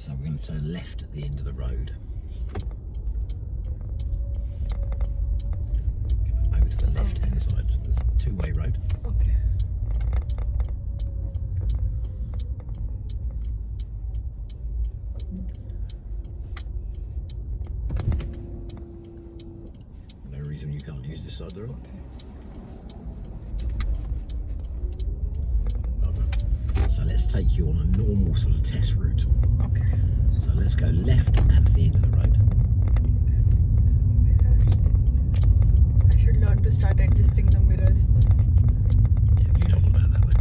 So we're going to turn left at the end of the road. Over to the left-hand side. So there's a two-way road. Okay. No reason you can't use this side of the road. Well done. So let's take you on a normal sort of test route. Okay. So let's go left at the end of the road. I should learn to start adjusting the mirrors first. Yeah, you know all about that though.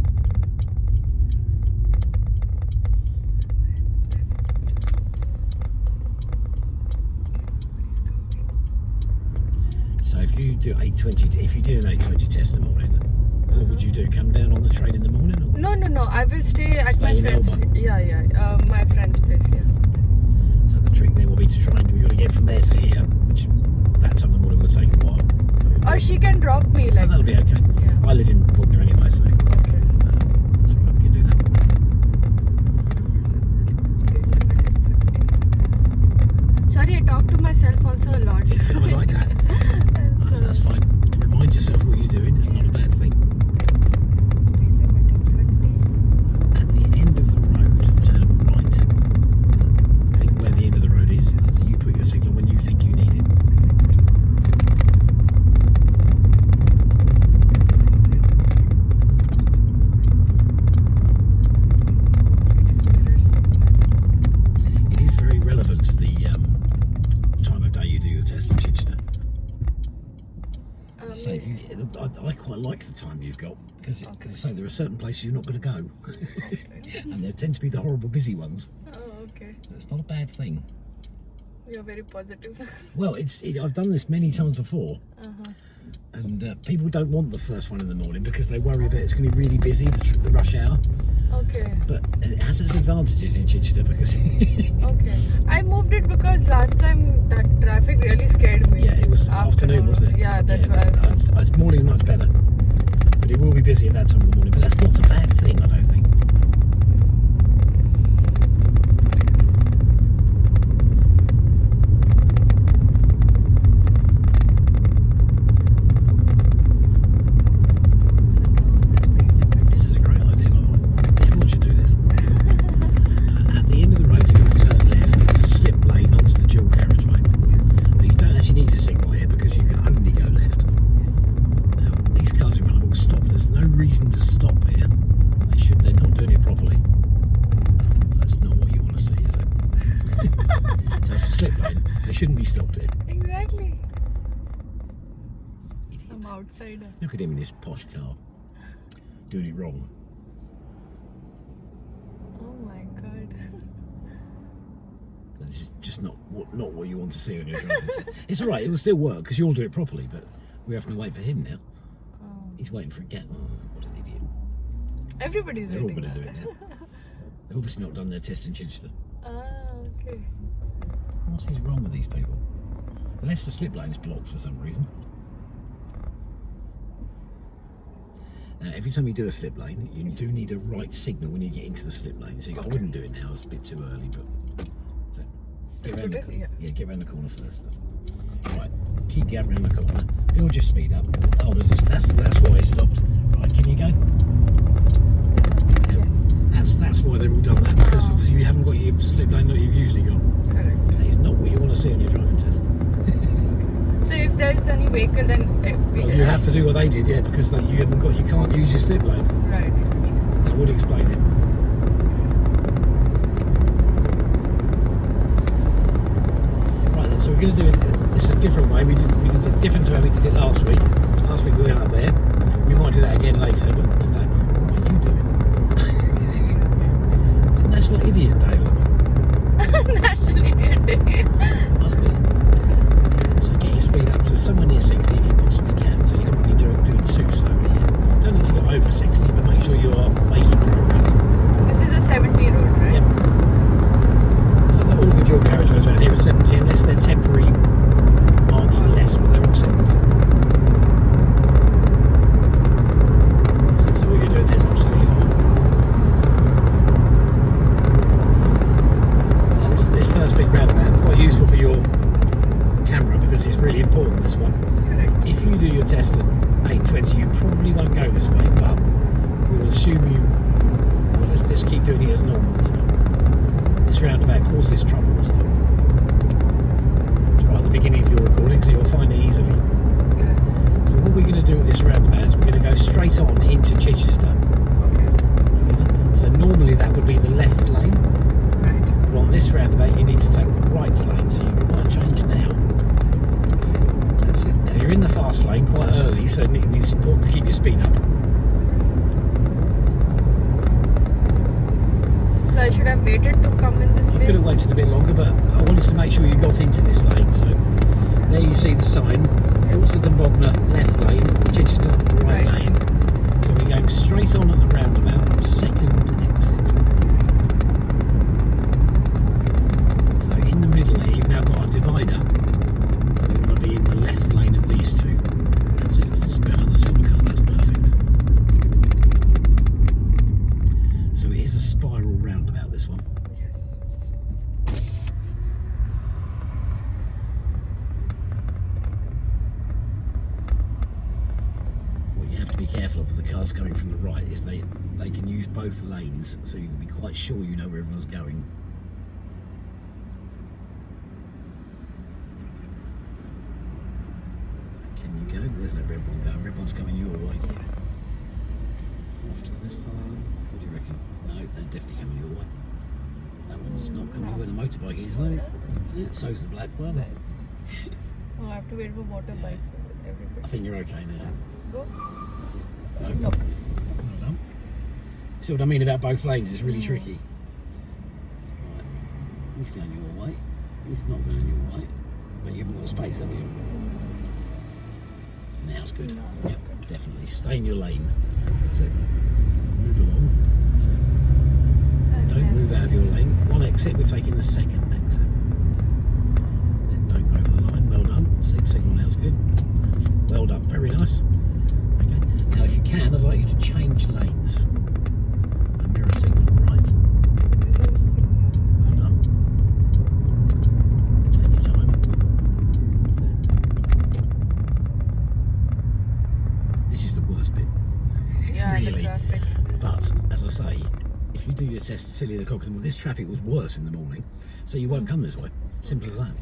So if you do 8:20, if you do an 8:20 test in the morning, what would you do? Come down on the train in the morning? Or? No. I will stay at my in friend's. Elba? Yeah. My friend's place. Yeah. So the trick there will be to try and you've got to get from there to here, which that time in the morning will take a while. Or she can drop me like. That'll be okay. Yeah. I live in Bognor anyway, so Okay. that's alright, we can do that. Sorry, I talk to myself also a lot. Yeah, I like that. That's fine. Remind yourself what you're doing, it's not a bad thing. At the end of the road, turn right. Think where the end of the road is. So you put your signal when you think you need it. It is very relevant, the time of day you do your test in Chichester. So if you, I quite like the time you've got because I say there are certain places you're not going to go, and there tend to be the horrible busy ones. Oh, okay. So it's not a bad thing. You're very positive. Well, I've done this many times before, and people don't want the first one in the morning because they worry about it's going to be really busy, the rush hour. Okay. But it has its advantages in Chichester because Okay. I moved it because last time that traffic really scared me. yeah, it was afternoon, wasn't it? Yeah, that's why. It's morning much better, but it will be busy at that time of the morning. But that's not a bad thing, I don't think. This is a great idea, by the way. Everyone should do this. At the end of the road, you're going to turn left. It's a slip lane onto the dual carriageway. But you don't actually need a signal here because you can only go left. Now, these cars in front of all stopped. There's no reason to stop here. They're not doing it properly. That's not what you want to see, is it? So it's a slip lane. They shouldn't be stopped here. Exactly. Idiot. I'm outsider. Look at him in his posh car. Doing it wrong. Oh my god. This is just not what you want to see on your driving test. It's all right. It will still work because you'll do it properly. But we're having to wait for him now. Oh. He's waiting for a gap. Oh, what an idiot! Everybody's They're all waiting. going to do it now. They've obviously not done their test in Chichester. Okay. What is wrong with these people? Unless the slip lane's blocked for some reason. Now, every time you do a slip lane, you do need a right signal when you get into the slip lane. So I wouldn't do it now; it's a bit too early. But so get around the corner. Yeah, get around the corner first. Right, keep going around the corner. Build your speed up. Oh, there's this. That's why it stopped. Right, can you go? Yes. That's why they've all done that because obviously you haven't got your slip lane that you've usually got. Correct. That is not what you want to see on your driving test. So if there's any vehicle, then Well, you have to do what they did, yeah, because you can't use your slip lane. Right. That would explain it. Right then, so we're going to do this a different way. We did it different to how we did it last week. Last week we went up there. We might do that again later, but today, what are you doing? It's a National Idiot Day or something. National Idiot Day. Must be. So get your speed up to somewhere near 60 if you possibly can. So you don't really doing too slowly. Don't need to go over 60, but make sure you are making progress. This is a 70 road, right? Yep. So all the dual carriageways around here are 70 unless they're temporary marked for less, but they're all 70. So what you're doing there is absolutely fine. probably won't go this way, but we will assume you. Well, let's just keep doing it as normal. So this roundabout causes trouble. So it's right at the beginning of your recording, so you'll find it easily. Okay. So what we're going to do at this roundabout is we're going to go straight on into Chichester. Okay. So normally that would be the left lane. Right. But on this roundabout you need to take the right lane, so you might change now. That's it. Now you're in the fast lane quite early, so it's important to keep your speed up. So I should have waited to come in this You lane? could have waited a bit longer, but I wanted to make sure you got into this lane. So there you see the sign, Portsmouth and Bognor, left lane, Chichester, right lane. So we're going straight on at the roundabout, second exit. So in the middle here, you've now got a divider. You want to be in the left lane of these two. That's it, it's the silver car, that's perfect. So it is a spiral roundabout, this one. Yes. What you have to be careful of with the cars coming from the right is they can use both lanes, so you can be quite sure you know where everyone's going. Can you go? Where's that red one going? Red one's coming your way. Off to this far. What do you reckon? No, they're definitely coming your way. That one's not coming where the motorbike is though. Yeah, so's the black one. Right. Oh, I have to wait for motorbikes. Everybody. I think you're okay now. Go. No. No. Well done. See what I mean about both lanes? It's really tricky. Right. He's going your way. He's not going your way. But you haven't got space, have you? Now it's good. No, Yep, that's good. definitely. Stay in your lane. So move along. So don't move out of your lane. One exit, we're taking the second exit. So don't go over the line. Well done. Signal now's good. That's well done. Very nice. Okay. Now if you can, I'd like you to change lanes. A mirror signal right. Well done. Take your time. This is the worst bit. Yeah, Really. the traffic. But as I say, if you do your test at silly o'clock, and this traffic was worse in the morning, so you won't come this way. Simple as that.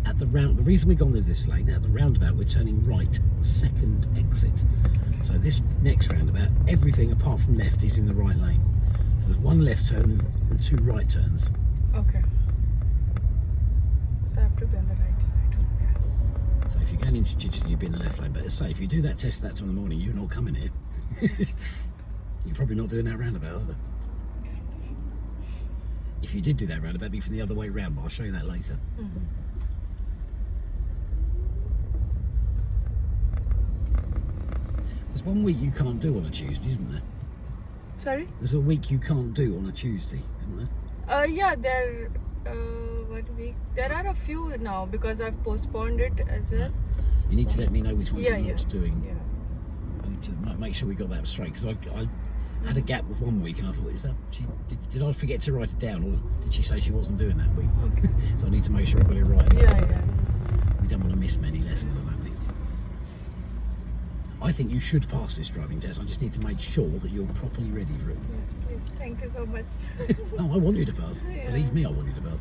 At the reason we've gone to this lane, at the roundabout, we're turning right, second exit. So this next roundabout, everything apart from left is in the right lane. So there's one left turn and two right turns. Okay. So I have to be on the right side. Okay. So if you're going into Chichester, you'd be in the left lane. But as I say, if you do that test that time in the morning, you're not coming here. You're probably not doing that roundabout either. If you did do that roundabout, it'd be from the other way round, but I'll show you that later. There's one week you can't do on a Tuesday, isn't there? Sorry? There's a week you can't do on a Tuesday, isn't there? Yeah, there. 1 week. There are a few now because I've postponed it as well. You need to let me know which ones you're not doing. Yeah. I need to make sure we got that straight, because I had a gap with 1 week and I thought, did I forget to write it down, or did she say she wasn't doing that week? Okay. So I need to make sure I got it right. Yeah. We don't want to miss many lessons, I don't think. I think you should pass this driving test. I just need to make sure that you're properly ready for it. Yes, please. Thank you so much. No, I want you to pass. Yeah. Believe me, I want you to pass.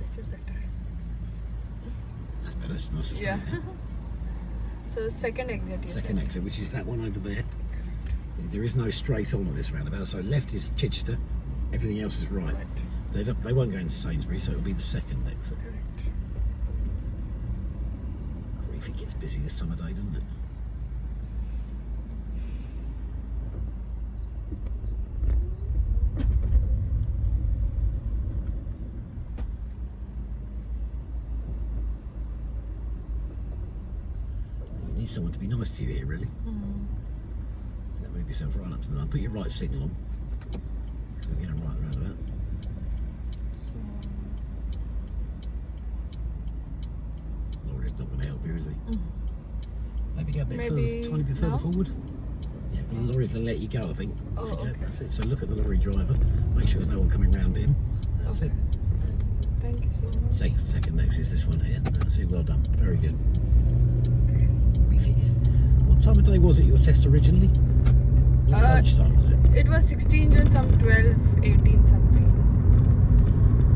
This is better. That's better. It's nice. Yeah. So second exit. Second exit, which is that one over there. There is no straight on at this roundabout. So left is Chichester, everything else is right. They won't go into Sainsbury, so it'll be the second exit. Correct. Grief, it gets busy this time of day, doesn't it? You need someone to be nice to you here, really. So move yourself right up to the line. Put your right signal on. So we're going right around about. Lorry's not going to help you, is he? Maybe go a bit further, tiny bit further forward. Yeah, well, the lorry will let you go, I think. Oh, Off you go. okay. That's it. So look at the lorry driver. Make sure there's no one coming round him. That's it. Thank Thank you so much. Second next is this one here. That's it. Well done. Very good. What time of day was it your test originally? Lunchtime, was it? It was 16 and some 12, 18 something.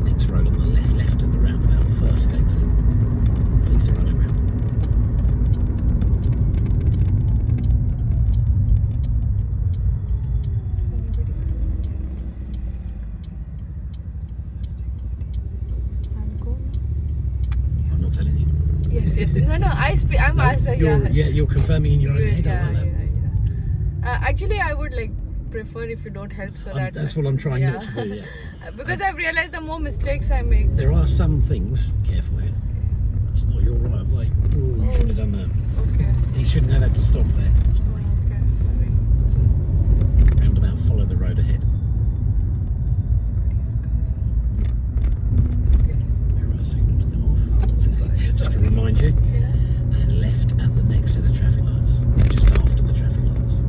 Next road on the left of the roundabout, first exit. Police are running round. I'm not telling you. Yes. No. I'm asking. You're confirming in your own head. I like that. Actually, I would like prefer if you don't help, so that's what I'm trying not to do. Yeah. Because I've realized the more mistakes I make. There are some things. Careful here. That's not your right of way. Oh, you shouldn't have done that. Okay. He shouldn't have had to stop there. Okay, sorry. That's it. Roundabout. Follow the road ahead. Mirror signal to come off. Just to remind you. Yeah. And left at the next set of traffic lights. Just after the traffic lights.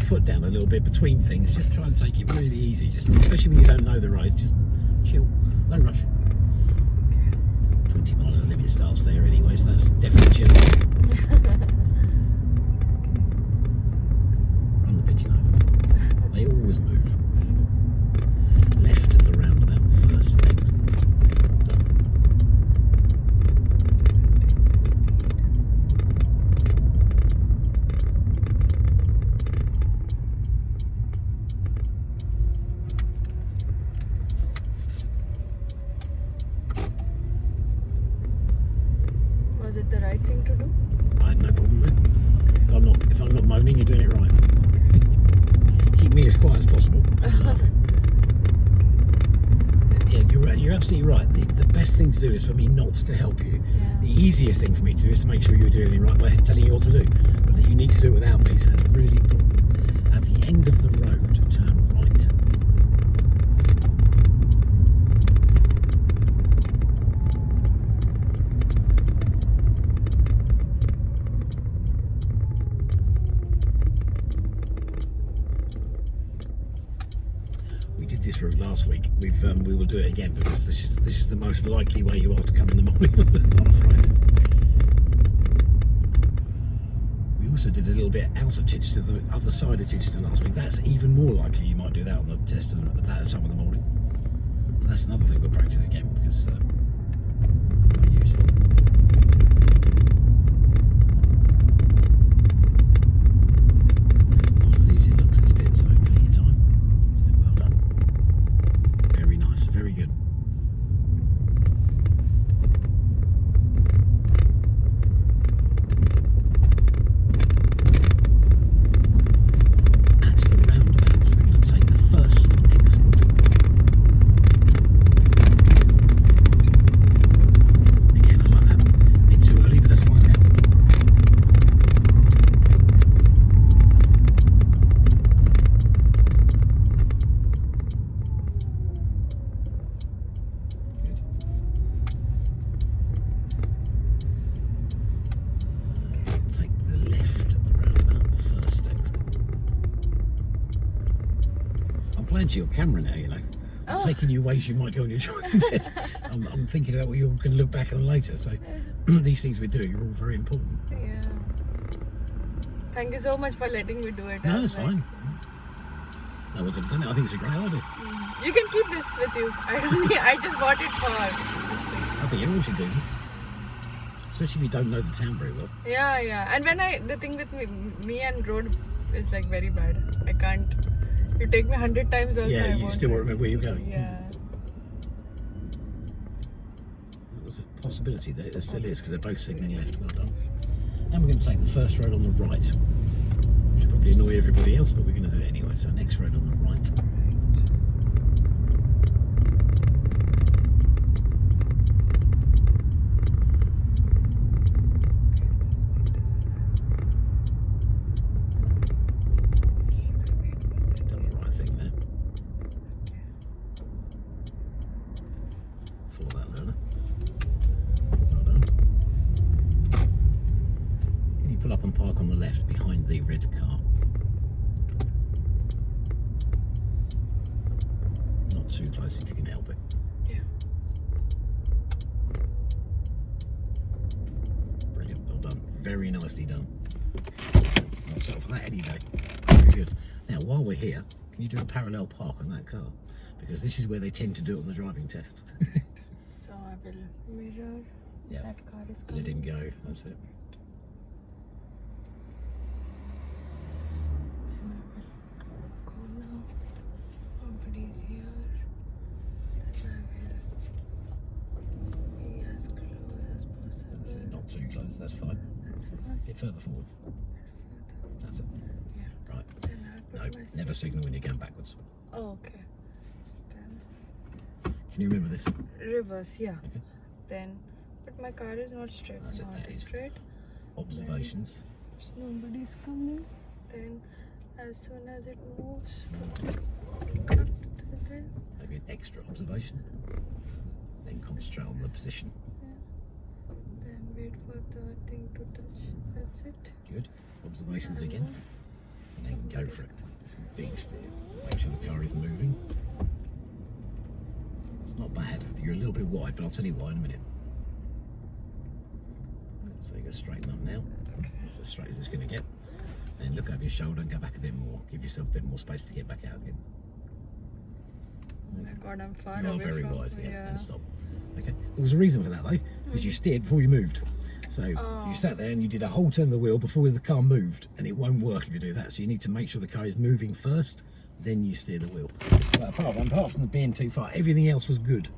Foot down a little bit between things. Just try and take it really easy. Just especially when you don't know the road. Just chill. No rush. 20 mile an hour limit starts there anyway, so that's definitely chill. Run the pigeon over. They always move. Left at the roundabout, first exit. Was it the right thing to do? I had no problem with it. If I'm not moaning, you're doing it right. Keep me as quiet as possible. I'm laughing. Yeah, you're absolutely right. The best thing to do is for me not to help you. Yeah. The easiest thing for me to do is to make sure you're doing it right by telling you what to do. But that you need to do it without me, so it's really important. At the end of the road, turn right. This route last week. We will do it again because this is the most likely way you are to come in the morning on a Friday. We also did a little bit out of Chichester, the other side of Chichester last week. That's even more likely you might do that on the test at that time of the morning. So that's another thing we'll practice again because quite useful. Not as easy as it looks this bit, so take your time. So well done. Very good. That's the roundabout. We're going to take the first exit. Again, I like that. A bit too early, but that's fine now. To your camera now, you know. I'm taking you ways you might go on your driving test. I'm thinking about what you're going to look back on later. So these things we're doing are all very important. Yeah. Thank you so much for letting me do it. No, it's fine. That was I think it's a great idea. You can keep this with you. I just bought it for. I think everyone should do this, especially if you don't know the town very well. Yeah. And when the thing with me and road is like very bad. I can't. You take me 100 times also. Yeah, you still won't remember where you're going. Yeah. There's a possibility that there still is because they're both signalling left. Well done. And we're going to take the first road on the right, which will probably annoy everybody else, but we're going to do it anyway. So next road on the right. red car. Not too close if you can help it. Yeah. Brilliant, well done. Very nicely done. I'll settle for that any day. Very good. Now, while we're here, can you do a parallel park on that car? Because this is where they tend to do it on the driving test. So I will mirror. Yeah. That car is coming. Let him go, that's it. And I will go now. Nobody's here. Then I will be as close as That's it. possible. Not too close, that's fine. That's fine. Get further forward. That's it. Yeah. Right. Then I No, put my never signal when you come backwards. Oh, okay. Then Can you remember this? reverse, yeah. Okay. Then, but my car is not straight. That's it, Not that is. straight. Observations. So nobody's coming. Then, as soon as it moves, cut through there. Maybe an extra observation. Then concentrate on the position. Then wait for the thing to touch. That's it. Good. Observations again. And then go for it. Big steer. Make sure the car is moving. It's not bad. You're a little bit wide, but I'll tell you why in a minute. So you go straighten up now. Okay. That's as straight as it's going to get. Then look over your shoulder and go back a bit more. Give yourself a bit more space to get back out again. Oh my God, I'm far You are away very from. wide, yeah, and stop. Okay. There was a reason for that though, because you steered before you moved. So you sat there and you did a whole turn of the wheel before the car moved, and it won't work if you do that. So you need to make sure the car is moving first, then you steer the wheel. But apart from being too far, everything else was good.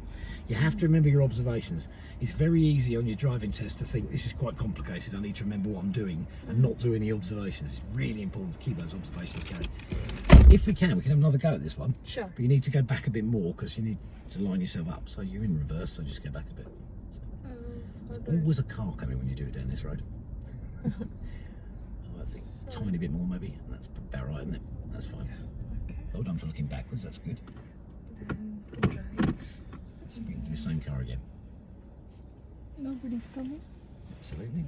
You have to remember your observations. It's very easy on your driving test to think this is quite complicated, I need to remember what I'm doing, and not do any observations. It's really important to keep those observations going. If we can have another go at this one. Sure. But you need to go back a bit more because you need to line yourself up. So you're in reverse, so just go back a bit. So, there's always a car coming when you do it down this road. I think a tiny bit more maybe. That's about right, isn't it? That's fine. Okay. Well done for looking backwards, that's good. Then drive. So you can do the same car again. Nobody's coming. Absolutely.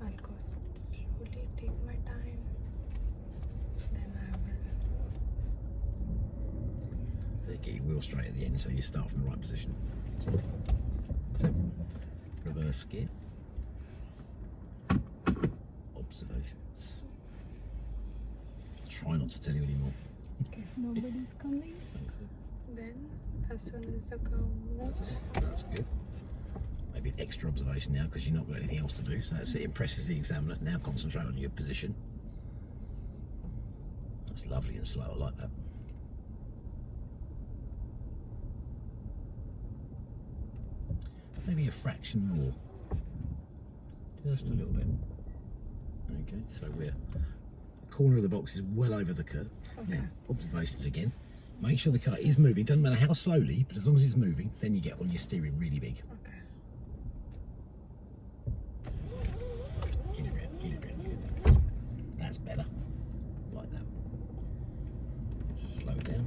I'll go slowly, take my time. Then I will. So you get your wheel straight at the end so you start from the right position. So reverse gear. Observations. Try not to tell you anymore. Okay, nobody's coming. Thanks. Then, as soon as the car moves, That's good. Maybe an extra observation now because you've not got anything else to do. So that's it impresses the examiner. Now concentrate on your position. That's lovely and slow. I like that. Maybe a fraction more. Just a little bit. Okay, so we're the corner of the box is well over the curve. Okay. Now, observations again. Make sure the car is moving. Doesn't matter how slowly, but as long as it's moving, then you get on your steering really big. okay. Get it round, get it round, get it round. That's better. Like that. Slow it down.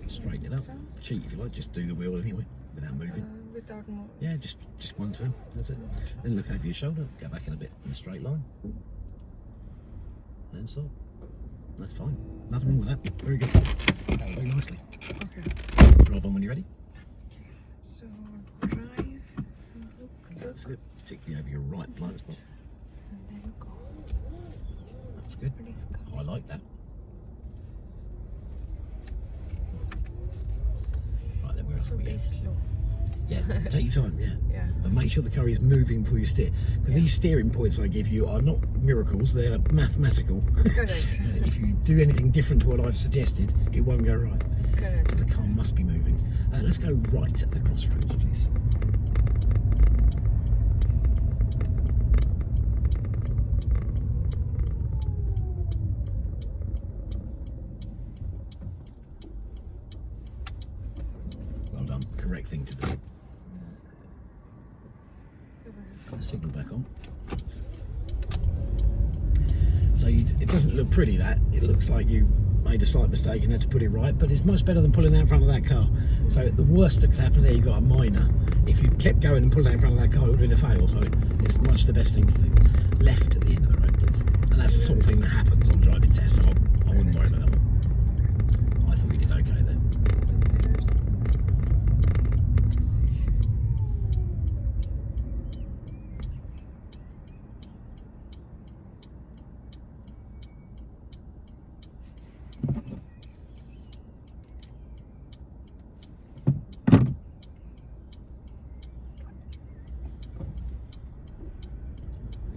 Straighten it up. Cheat if you like. Just do the wheel anyway, without moving. Without moving. Yeah, just one turn. That's it. Then look over your shoulder. Go back in a bit in a straight line. And stop. That's fine. Nothing wrong with that. Very good. That will do nicely. Okay. Drive on when you're ready. So, drive, look, That's it. Particularly over your right blind spot. and then go. That's good. Nobody's coming. I like that. Right, then we're off So we be go. slow. Yeah, take your time, yeah. Yeah. And make sure the car is moving before you steer. Because these steering points I give you are not miracles, they're mathematical. Correct. If you do anything different to what I've suggested, it won't go right. Correct. So the car must be moving. Let's go right at the crossroads, please. Well done, correct thing to do. Signal back on. So it doesn't look pretty, that. It looks like you made a slight mistake and had to put it right, but it's much better than pulling out in front of that car. So the worst that could happen there, you got a minor. If you kept going and pulled out in front of that car, it would have been a fail. So it's much the best thing to do. Left at the end of the road, please. And that's the sort of thing that happens on driving tests, so I wouldn't worry about that one. I thought you did okay there.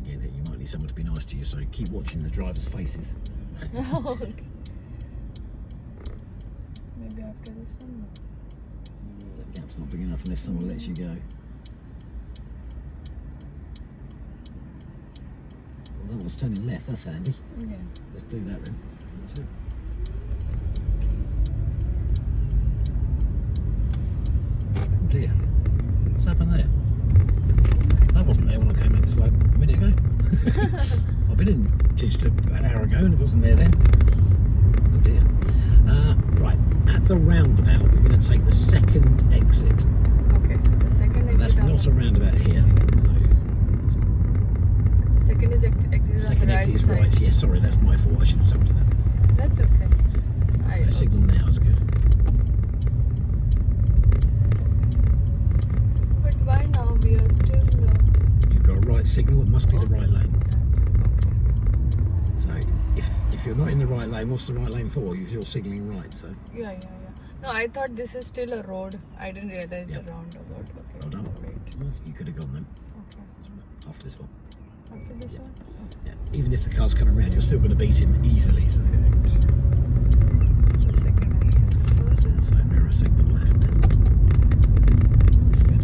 Again, you might need someone to be nice to you, so keep watching the driver's faces. Okay. Maybe after this one. The gap's not big enough unless someone lets you go. Well, that was turning left, that's handy. Yeah. Let's do that then. That's it. Oh dear. What's happened there? That wasn't there when I came in this way a minute ago. I've been in Chichester an hour ago and it wasn't there then. Oh dear. Right, at the roundabout we're going to take the second exit. Okay, so the second exit. And that's not a roundabout here. So the second is exit on the second right exit is side. right. Yeah, sorry, that's my fault. I should have told you that. That's okay. So signal now is good. But why now? We are still. You've got a right signal, it must be the right lane. So if you're not in the right lane, what's the right lane for? You're signalling right, so. Yeah. No, I thought this is still a road. I didn't realize Yep. the roundabout. Okay. Well done. Great. Well, you could have gone then Okay. after this one. After this one? Yeah. Even if the car's coming around, you're still going to beat him easily. So, So second exit first. so mirror signal left now. That's good.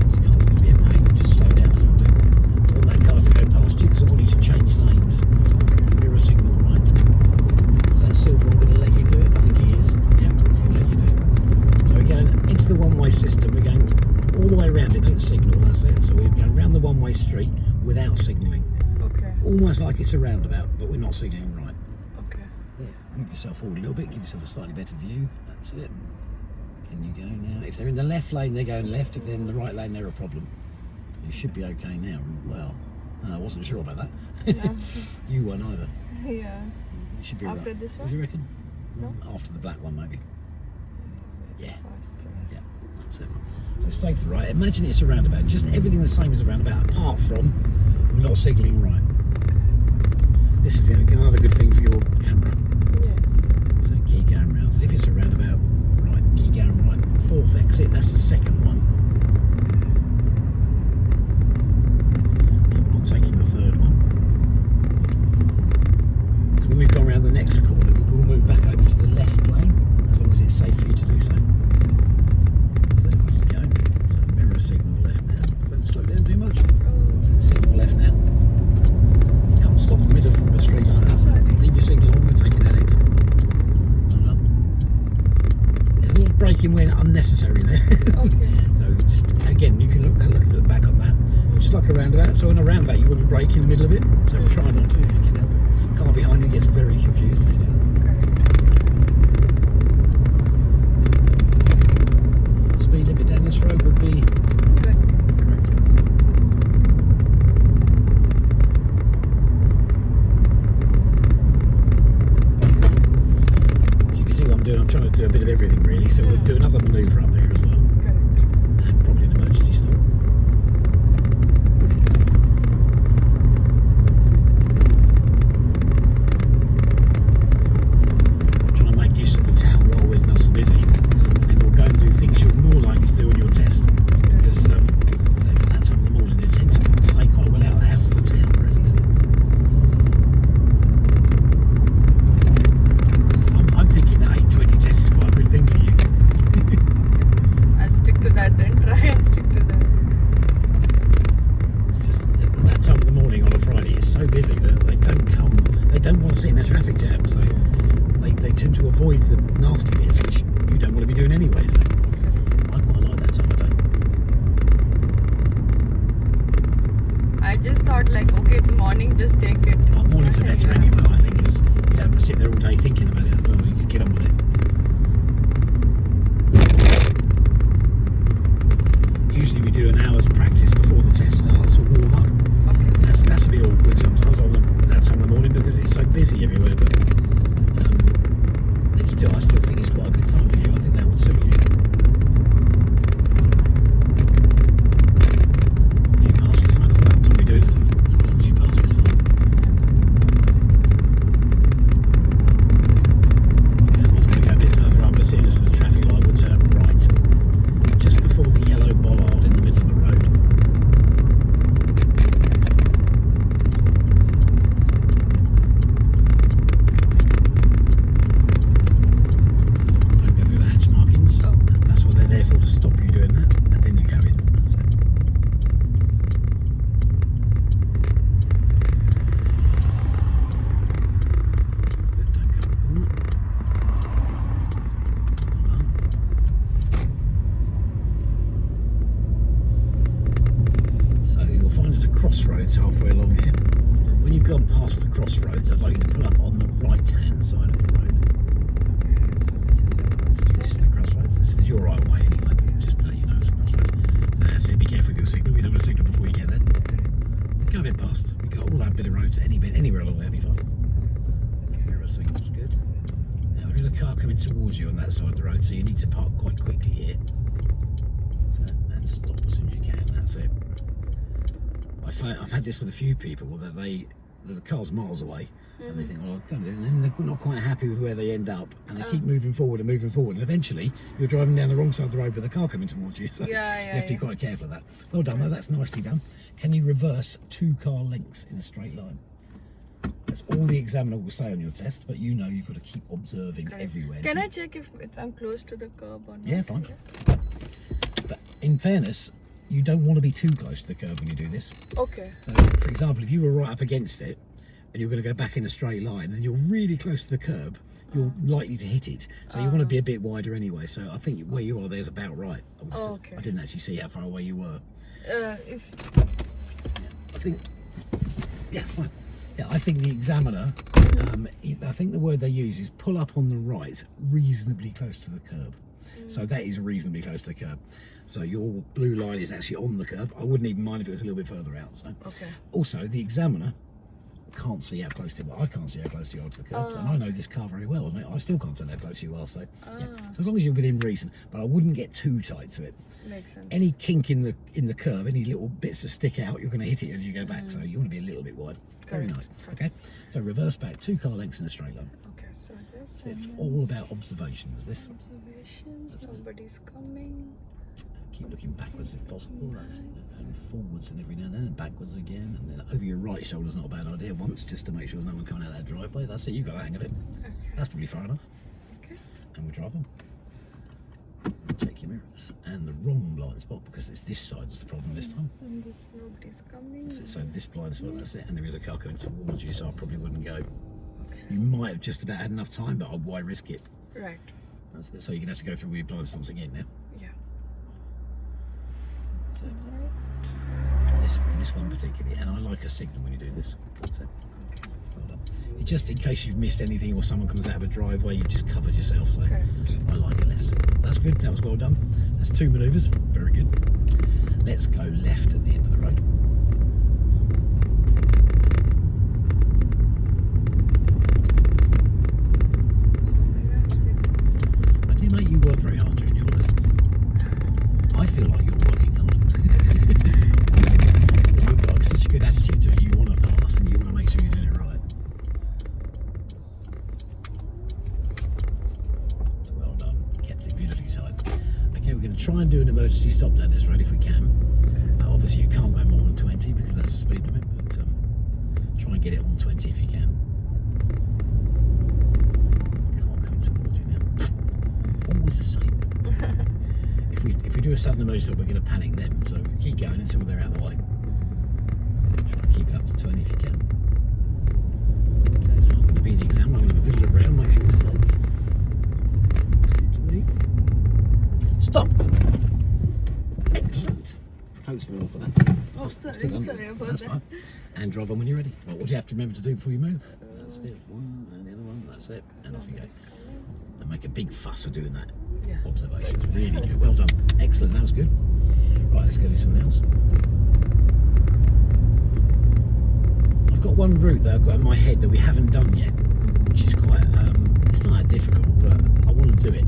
This car's going to be a pain. Just slow down a little bit. I want that car to go past you because I want you to change lanes. Mirror signal right. Is that Silver? I'm going to let you do it. I think he is. Yeah, he's going to let you do it. So we're going into the one-way system. We're going all the way around it. Don't signal. That's it. So we're going around the one-way street without signalling. Okay. Almost like it's a roundabout, but we're not signalling right. Okay. Yeah. Move yourself forward a little bit. Give yourself a slightly better view. That's it. Can you go now? If they're in the left lane, they're going left. If they're in the right lane, they're a problem. You should be okay now. Well, I wasn't sure about that. Yeah. You weren't either. Yeah. You should be After right. this What one? do you reckon? No. After the black one, maybe. Yeah. Fast. Yeah, that's it. So stay to the right. Imagine it's a roundabout. Just everything the same as a roundabout, apart from we're not signalling right. This is another good thing for your camera. Yes. So keep going round. As if it's a roundabout, right, keep going right. Fourth exit, that's the second one. So we're not taking the third one. So when we've gone around the next corner, we'll move back over to the left lane, as long as it's safe for you to do so. So keep going. So mirror signal left now. Don't slow down too much. So signal left now. You can't stop in the middle of the street like that. So leave your signal on, we're taking that exit. Well done. There's a little braking when unnecessary there. Okay. So just again, you can look back on that. Just like a roundabout. So in a roundabout, you wouldn't brake in the middle of it. So try not to if you can help it. Car behind you gets very confused if you do. Speed limit down this road would be Good. correct. So you can see what I'm doing. I'm trying to do a bit of everything really. So we'll do another manoeuvre up here as well, Correct. and probably an emergency stop. Trying to make use of the town while we're not so busy, and we'll go and do things you're more likely to do on your test. Because say for that time in the morning, they tend to stay quite well out of the town, really. So. I'm thinking that 8:20 test is quite a good thing for you. I'll stick to that then. Try and stick to that. It's just at that time of the morning on a Friday, it's so busy that they don't want to sit in a traffic jam, so they tend to avoid the nasty bits, which you don't want to be doing anyway. So I quite like that time of day. I just thought like, okay, it's morning, just take it. Mornings are better Yeah. anyway, I think, because you don't have to sit there all day thinking about it as well. You just get on with it. Usually we do an hour's practice before the test starts, or warm up. everywhere, but I still think it's quite a good time for you. I think that would suit you. If you pass this, I don't know what we do as long as you pass this fine. Okay, I was going to go a bit further up, but see, this is a traffic light, we'll turn right. Just before the yellow bollard in the middle of the road. Crossroads halfway along here. When you've gone past the crossroads, I'd like you to pull up on the right-hand side of the road. Okay, so this is the crossroads. This is your right way anyway, but just to let you know it's a crossroads. So be careful with your signal. You don't want to signal before you get there. Go a bit past. We've got all that bit of road anywhere along there, be fine. Mirror signal's good. Now there is a car coming towards you on that side of the road, so you need to park quite quickly here. So and stop as soon as you can. That's it. I've had this with a few people that the car's miles away, and they think, oh, and then they're not quite happy with where they end up, and they keep moving forward, and eventually you're driving down the wrong side of the road with a car coming towards you. So you have to be quite careful of that. Well done, though. That's nicely done. Can you reverse 2 car lengths in a straight line? That's all the examiner will say on your test, but you know you've got to keep observing everywhere. Can I check if I'm close to the curb or not? Yeah, fine. But in fairness, you don't want to be too close to the curb when you do this. Okay. So, for example, if you were right up against it and you're going to go back in a straight line and you're really close to the curb, you're likely to hit it. So you want to be a bit wider anyway. So I think where you are there is about right. I didn't actually see how far away you were. I think. Yeah, fine. Yeah, I think the examiner. I think the word they use is pull up on the right, reasonably close to the curb. So that is reasonably close to the curb. So your blue line is actually on the curb. I wouldn't even mind if it was a little bit further out. So. Okay. Also, the examiner can't see how close to you are. I can't see how close you are to the curb. And I know this car very well. I still can't tell how close you are. So, yeah. So as long as you're within reason, but I wouldn't get too tight to it. Makes sense. Any kink in the curb, any little bits that stick out, you're going to hit it as you go back. So you want to be a little bit wide. Very nice. Okay. So reverse back 2 car lengths in a straight line. Okay. So this. So it's all about observations. This. Observations. Somebody's coming. Keep looking backwards if possible. That's it. And forwards and every now and then, and backwards again, and then over your right shoulder's not a bad idea once, just to make sure there's no one coming out of that driveway. That's it. You got the hang of it. Okay. That's probably far enough. Okay. And we'll drive on. Check your mirrors and the wrong blind spot because it's this side that's the problem this time. And this nobody's coming. That's it. So this blind spot. That's it. And there is a car coming towards you, so I probably wouldn't go. Okay. You might have just about had enough time, but why risk it? Right. That's it. So you're gonna have to go through all your blind spots again now. Yeah. So this one particularly, and I like a signal when you do this. So, well done. Just in case you've missed anything or someone comes out of a driveway, you've just covered yourself. So I like a left signal. That's good. That was well done. That's 2 manoeuvres. Very good. Let's go left at the end of the road. I do make you work very hard during your lessons. I feel like you're working hard. You've got such a good attitude to it. You want to pass and you want to make sure you're doing it right. It's well done. Kept it beautifully tight. Okay, we're going to try and do an emergency stop down this road if we can. Obviously you can't go more than 20 because that's the speed limit, but try and get it on 20 if you can. Car coming towards you now. Always the same. If we do a sudden emergency stop, we're going to panic them, so keep going until they're out of the way. Try and keep it up to 20 if you can. Okay, so I'm going to be the examiner. I'm going to wiggle around, make sure it's safe. Stop! Excellent. Coats fell off of that. Oh, sorry about that. Fine. And drive on when you're ready. Well, what do you have to remember to do before you move? That's it. One and the other one. That's it. And off you go. And make a big fuss of doing that. Yeah. Observations. Really good. Well done. Excellent. That was good. Right, let's go do something else. I've got one route that I've got in my head that we haven't done yet. which is quite, it's not that difficult, but I want to do it.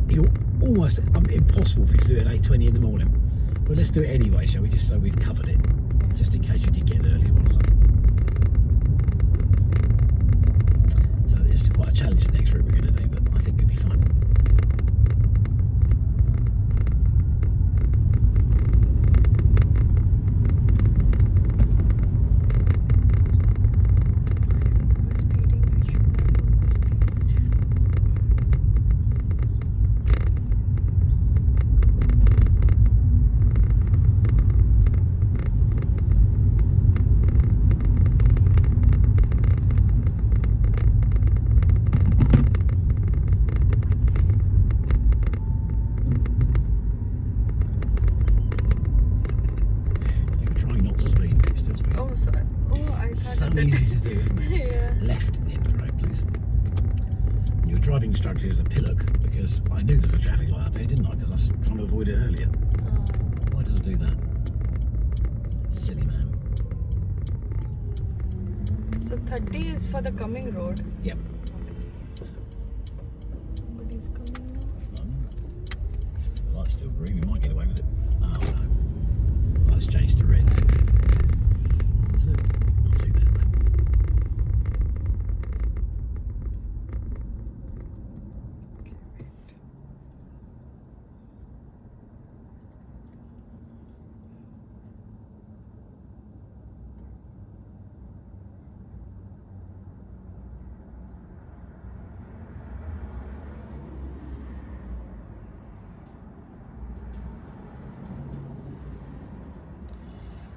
You're almost impossible for you to do it at 8:20 in the morning. But let's do it anyway, shall we? Just so we've covered it, just in case you did get an earlier one or something. So this is quite a challenge, the next route we're going to do, but I think we'll be fine. So easy to do, isn't it? Yeah. Left at the end of the road, please. And your driving instructor is a pillock because I knew there was a traffic light up here, didn't I? Because I was trying to avoid it earlier. Why did I do that? Silly man. So 30 is for the coming road. Yep. Somebody's coming now. The light's still green, we might get away with it. Oh no. Light's changed to red. That's it. Not too bad then.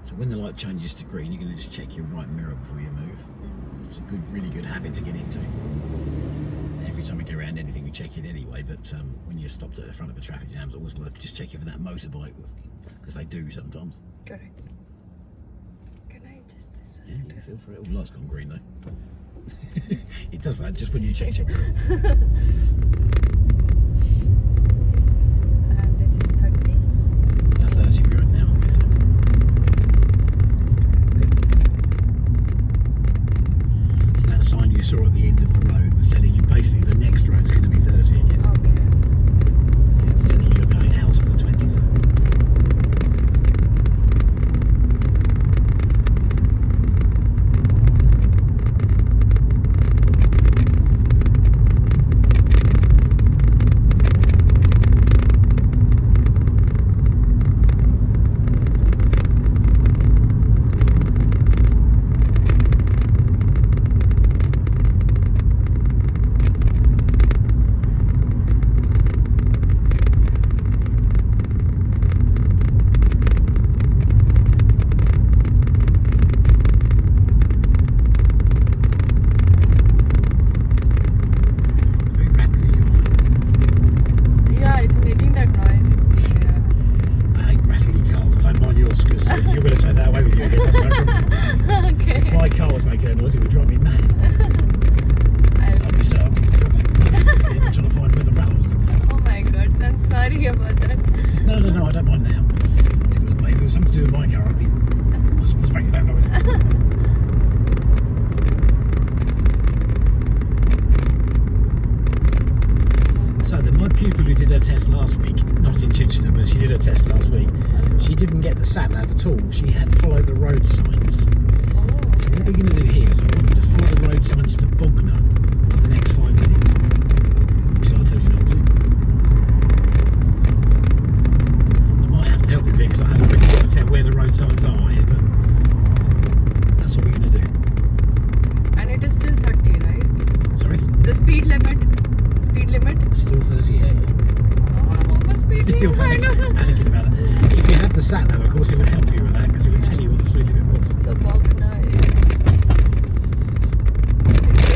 So when the light changes to green, you're going to just check your right mirror before you move. It's a good, really good habit to get into. Every time we go around anything, we check it anyway. But when you're stopped at the front of a traffic jam, it's always worth just checking for that motorbike, because they do sometimes. Correct. Can I just decide? Yeah, you feel for it. Oh, light's gone green though. It does that just when you check your mirror. And this is 30. 30 we're at now, I'm guessing. So that sign you saw at the end of the road was telling you basically the next road's going to be 30 again. Okay. It's telling you you're going out of the 20 zone. Pupil who did her test last week, not in Chichester, but she did her test last week. She didn't get the sat nav at all. She had follow the road signs. So what we're going to do here is I want you to follow the road signs to Bognor for the next 5 minutes. Shall I tell you not to? I might have to help you a bit because I haven't really worked out where the road signs are here, but that's what we're going to do. And it is still 30, right? Sorry? The speed limit? Still 38. Oh, what speed You're panicking about that. If you have the sat nav, of course, it would help you with that because it would tell you what the speed limit was. So Bognor is...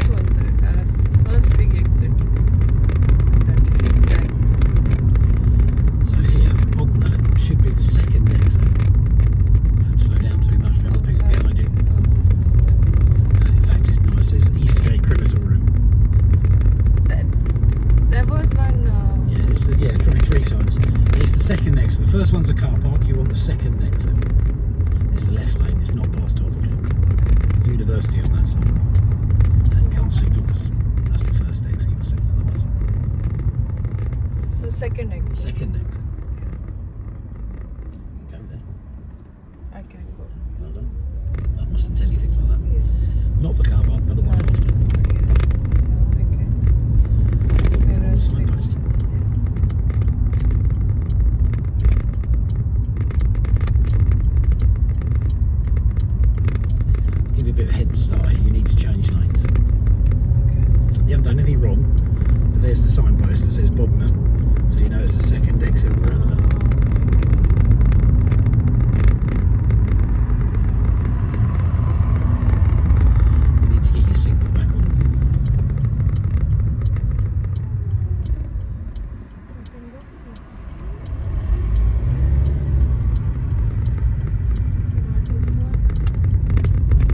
What was that? First big exit. So here, Bognor should be the second exit. Don't slow down too much, remember the people behind you. In fact, it's nice. There's Eastgate Crematorium. There was one... Yeah, probably 3 signs. It's the second exit. The first one's a car park, you want the second exit. It's the left lane, it's not past 12 o'clock. University on that side. And can't signal because second exit. Second exit. Go there. I can go. Well done. I mustn't tell you things like that. Yes. Not the car park, but the one after. Yes. So now I can. On the Mirror signpost. Give you a bit of a head start here. You need to change lanes. Okay. You haven't done anything wrong, but there's the signpost that says Bognor, so you know it's the second exit on the roundabout. You need to get your signal back on.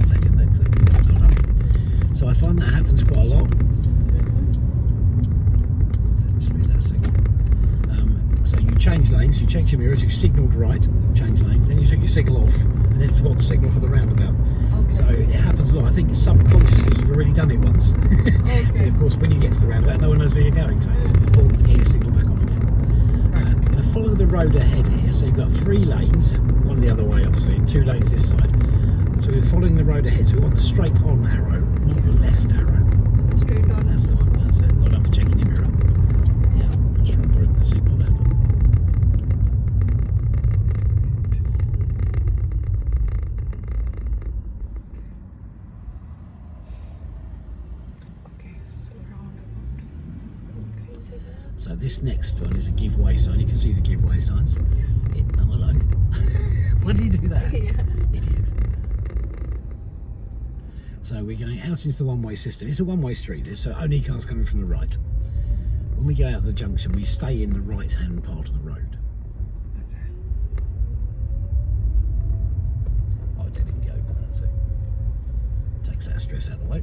Second exit. Well done. So I find that happens quite a lot. Just lose that signal. So you change lanes, you checked your mirrors, you signalled right, change lanes, then you took your signal off, and then forgot the signal for the roundabout. Okay. So it happens a lot. I think subconsciously you've already done it once. Okay. But of course, when you get to the roundabout, no one knows where you're going, so it's important to get your signal back on again. You're going to follow the road ahead here, so you've got 3 lanes, one the other way obviously, and 2 lanes this side. So we're following the road ahead, so we want the straight on arrow, not the left arrow. So straight on. That's the this one, that's it. Well done for checking your mirror. Yeah, I'm not sure I borrowed the signal there, but Okay. So roundabout. Green signal. so this next one is a giveaway sign. You can see the giveaway signs. Oh, hello. Why did you do that? Yeah. Idiot. So we're going out into the one-way system. It's a one-way street, this, so only cars coming from the right. When we go out the junction, we stay in the right-hand part of the road. Okay. Oh, I did him go. That's it. Takes that stress out of the way.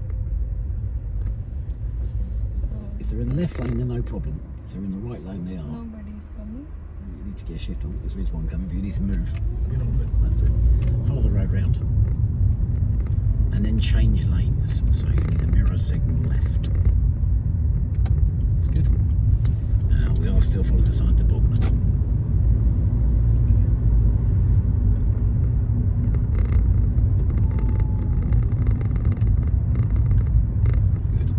So If they're in the left lane, they're no problem. If they're in the right lane, they are. nobody's coming. You need to get a shift on because there is one coming, but you need to move. Get on with it. That's it. Follow the road round. And then change lanes. So you need a mirror signal left. That's good. We are still following the sign to Bognor. Good.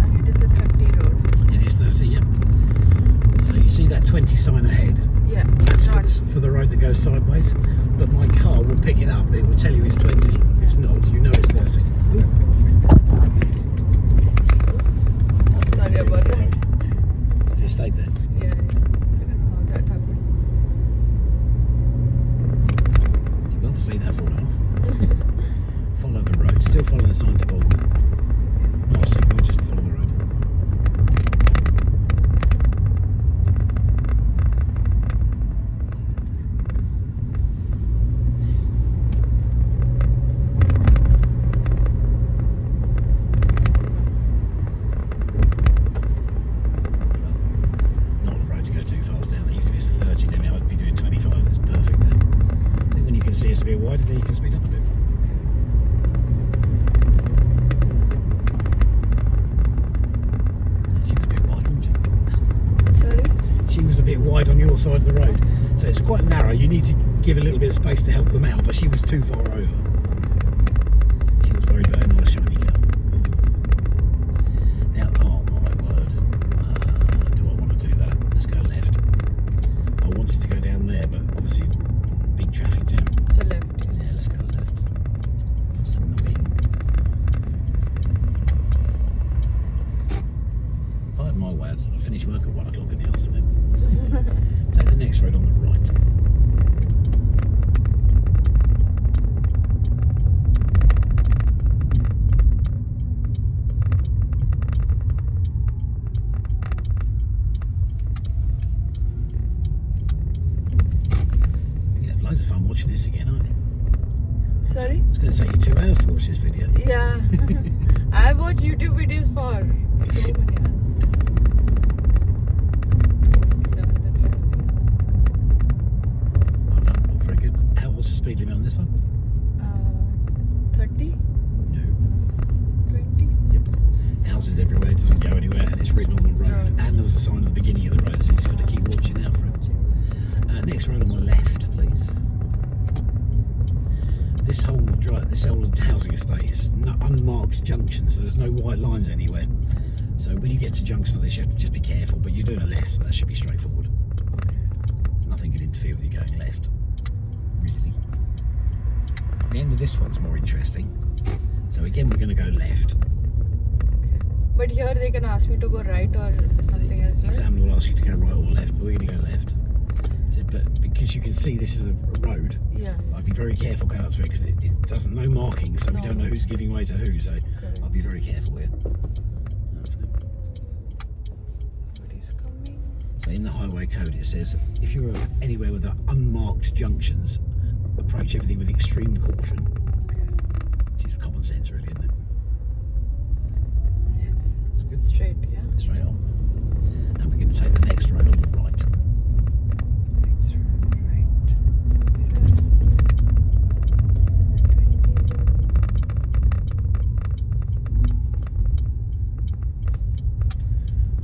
And it is a 30 road. It is 30, yep. So you see that 20 sign ahead? Yeah. That's not. for the road that goes sideways. But my car will pick it up. It will tell you it's 20. It's not. You know it's 30. Sorry about that. Has it stayed there? Yeah. I don't know how that happened. You'll be able to see that falling off. Follow the road. Still follow the sign to Bognor. Not a signal, just follow the road. Not the road to go too fast down there. Even if it's a 30 limit, I'd be doing 25. That's perfect there. So when you can see it's a bit wider, then you can speed up a bit. She was a bit wide, wasn't she? Sorry? She was a bit wide on your side of the road, so it's quite narrow. You need to give a little bit of space to help them out, but she was too far over. She was worried about a nice shiny car. Now, oh my word, do I want to do that? Let's go left. I wanted to go down there, but obviously big traffic jam. So left. Yeah, let's go left. That's annoying. If I had my way, I'd finish work at 1 o'clock in the afternoon. Take the next road on the right. You'd have loads of fun watching this again, aren't you? Sorry? It's going to take you 2 hours to watch this video. Yeah. I watch YouTube videos for so many hours. Down the drive. Well done, all very good. How was estate. It's unmarked junctions, so there's no white lines anywhere. So when you get to junctions like this, you have to just be careful, but you're doing a left, so that should be straightforward. Nothing can interfere with you going left, really. The end of this one's more interesting. So again, we're going to go left. But here they can ask me to go right or something as The well. examiner will ask you to go right or left, but we're going to go left. So, but because you can see this is a road, Yeah. I'd be very careful going up to it because it doesn't no marking, so we No. don't know who's giving way to who. So Correct. I'll be very careful here. That's it. Nobody's coming. So in the highway code it says if you're anywhere with the unmarked junctions, approach everything with extreme caution. Which is common sense, really, isn't it? Yes. That's good. Straight, yeah. Straight on. And we're going to take the next road on the right. Next right. So mirrors. This is a 20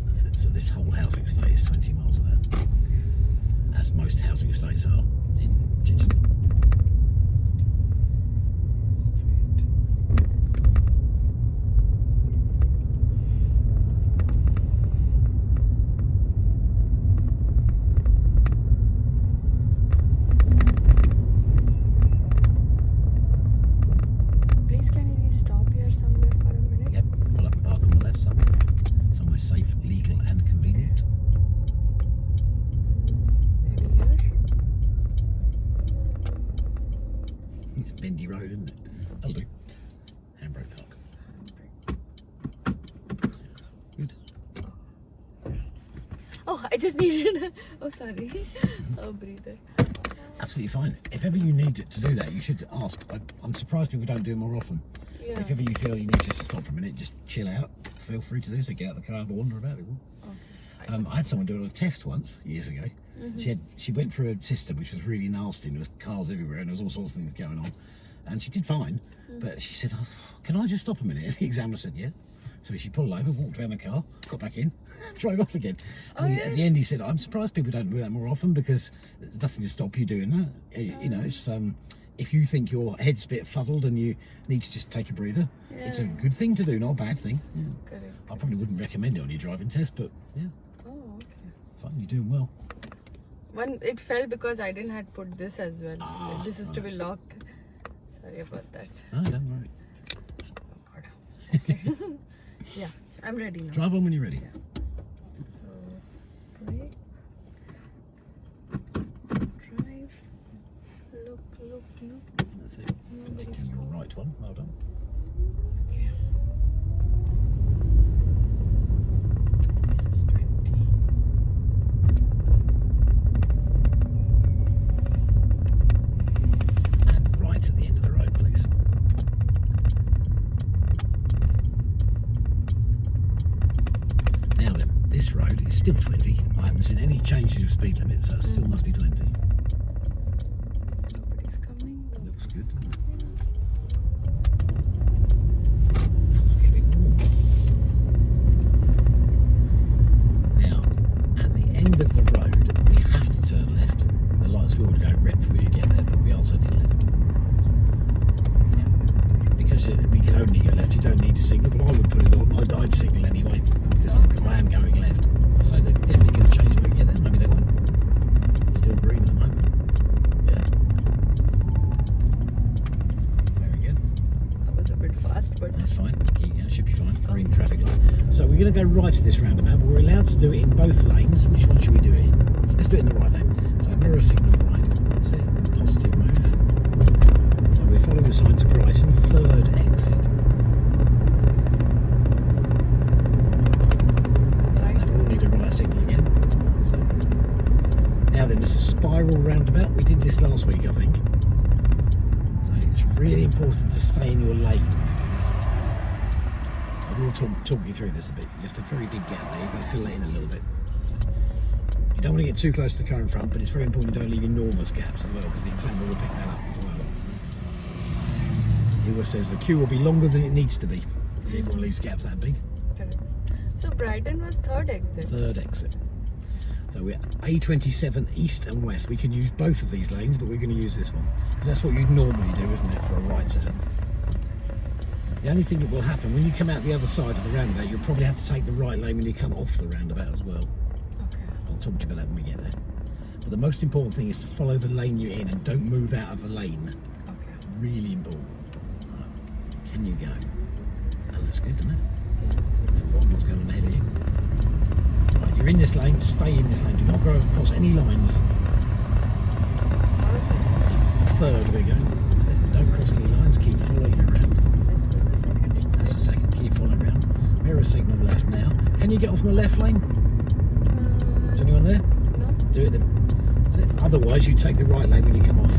That's it. So this whole housing estate is 20 miles an hour, as most housing estates are in Chichester. Please can we stop here somewhere for a minute? Yep, pull up and park on the left somewhere safe, legal and convenient. Maybe here? It's bendy road, isn't it? That'll do. Handbrake park. Good. Oh, I just needed. Oh, sorry. Oh, breather. Absolutely fine. If ever you need to do that, you should ask. I'm surprised people don't do it more often. Yeah. If ever you feel you need to stop for a minute, just chill out. Feel free to do so. Get out of the car and have a wander about it. Okay. I had someone do it on a test once years ago. Mhm. She went through a system which was really nasty, and there was cars everywhere, and there was all sorts of things going on, and she did fine. But she said, oh, "Can I just stop a minute?" And the examiner said, "Yeah." So she pulled over, walked around the car, got back in, drove off again. Oh, And yeah. At the end, he said, "I'm surprised people don't do that more often because there's nothing to stop you doing that. You know, it's if you think your head's a bit fuddled and you need to just take a breather, it's a Yeah. good thing to do, not a bad thing. Yeah. Correct. I probably wouldn't recommend it on your driving test, but yeah, Oh, okay. fine, you're doing well." One, it fell because I didn't had put this as well. Ah, This is to be right. locked. Sorry about that. No, don't worry. Oh God. Okay. Yeah, I'm ready now. Drive on when you're ready. So, brake. Drive. Look, look, look. That's it. Nobody's Taking your right one. Well done. Okay. This is 20. And right at the end of the road, please. Now then, this road is still 20. I haven't seen any changes of speed limit, so it still must be 20. Nobody's coming. Looks good. Nobody's Getting warm. Now, at the end of the road, we have to turn left. The lights will go red before you get there, but we are turning left. Because we can only go left, you don't need a signal, but I would put it on. I'd signal anyway, because I am going left. So they're definitely going to change before we get there. Maybe they won't. Still green at the moment. Yeah. Very good. That was a bit fast, but That's fine. Yeah, should be fine. Green traffic light. So we're going to go right at this roundabout, but we're allowed to do it in both lanes. Which one should we do it in? Let's do it in the right lane. So mirror signal right. That's it. Positive move. So we're following the sign to Brighton. Third exit. So that will need a right signal again. So, now then, this is a spiral roundabout. We did this last week, I think. So it's really important to stay in your lane when you do this. I will talk you through this a bit. You left a very big gap there. You've got to fill that in a little bit. So you don't want to get too close to the car in front, but it's very important you don't leave enormous gaps as well, because the examiner will pick that up as well. He always says the queue will be longer than it needs to be if everyone leaves gaps that big. correct. So Brighton was third exit. Third exit. So we're A27 east and west. We can use both of these lanes, but we're going to use this one because that's what you'd normally do, isn't it, for a right turn? The only thing that will happen when you come out the other side of the roundabout, you'll probably have to take the right lane when you come off the roundabout as well. Okay. I'll talk to you about that when we get there. But the most important thing is to follow the lane you're in and don't move out of the lane. Okay. Really important. Right. Can you go? That looks good, doesn't it? What's going on ahead of you? Right, you're in this lane, stay in this lane. Do not go across any lines. Third we're going. So don't cross any lines, keep following around. This was the second. That's the second, keep following around. Mirror signal left now. Can you get off on the left lane? Is anyone there? No. Do it then. That's it. Otherwise you take the right lane when you come off.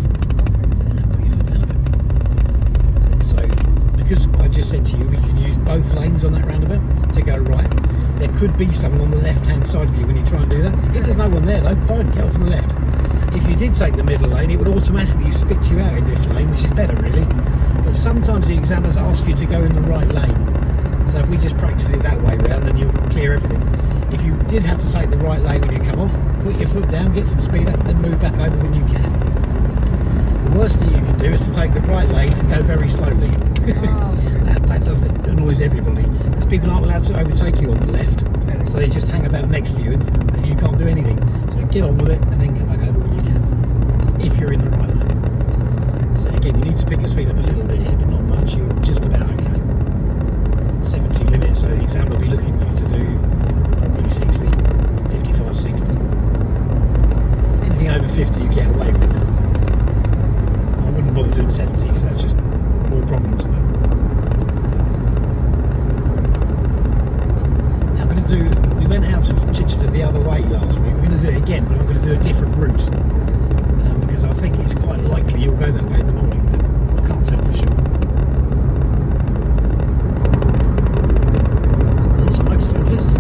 Put your foot down a bit. So because I just said to you we can use both lanes on that roundabout to go right. There could be someone on the left hand side of you when you try and do that. If there's no one there though, fine, get off on the left. If you did take the middle lane, it would automatically spit you out in this lane, which is better really. But sometimes the examiners ask you to go in the right lane. So if we just practice it that way round, then you'll clear everything. If you did have to take the right lane when you come off, put your foot down, get some speed up, then move back over when you can. The worst thing you can do is to take the right lane and go very slowly. That doesn't annoys everybody because people aren't allowed to overtake you on the left, so they just hang about next to you and you can't do anything. So get on with it and then get back over when you can, if you're in the right lane. So again, you need to pick your speed up a little bit here, but not much. You're just about okay. 70 limit, so the exam will be looking for you to do probably 60, 55, 60. Anything over 50 you get away with. I wouldn't bother doing 70 because that's just more problems. But now I'm going to do, we went out of Chichester the other way last week. We're going to do it again, but I'm going to do a different route because I think it's quite likely you'll go that way in the morning, but I can't tell for sure. There's motorcyclists.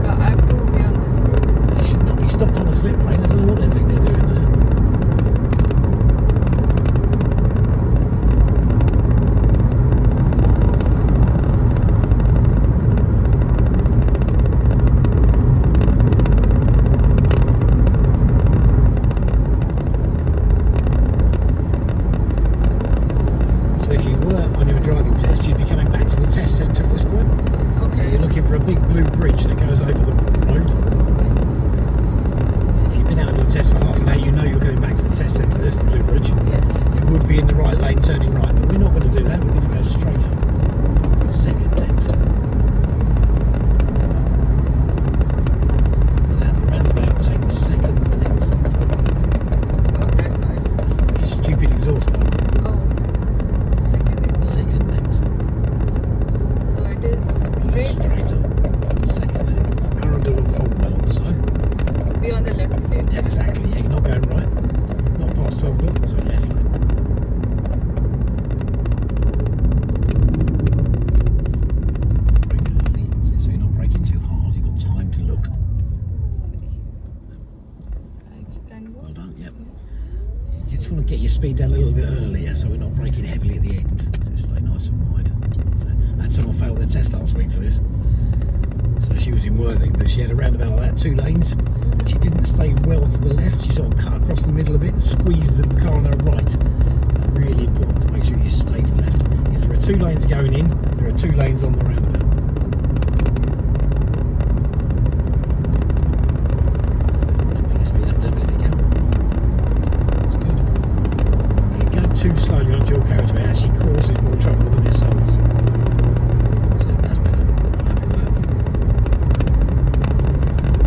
I have to be on this road. They should not be stopped on a slip lane. I don't know what they think they're doing there. Big blue bridge that goes over the road. If you've been out on your test for half an hour, you know you're going back to the test centre. There's the blue bridge. You would be in the right lane turning right, but we're not going to do that. We're going to go straight up. Second exit. So at the roundabout, take the second exit. What's that noise? That's your stupid exhaust pipe. Oh, second exit. Second exit. So it is straight up. Second exit. Arundel and Falwell on the side. So be on the left lane. Yeah, exactly. Yeah, you're not going right. Not past 12 o'clock, so left lane. So you're not braking too hard. You've got time to look. Well done. Yep. You just want to get your speed down a little bit earlier, so we're not braking heavily at the end. So stay nice and wide. So I had someone fail their test last week for this. So she was in Worthing, but she had a roundabout like that, 2 lanes. She didn't stay well to the left. She sort of cut across the middle a bit and squeezed the car on her right. Really important to make sure you stay to the left. If there are 2 lanes going in, there are 2 lanes on the roundabout. So pick your speed up a little bit if you can. That's good. If you go too slowly on dual carriageway, it actually causes more trouble than it solves. So that's better. I'm happy with that.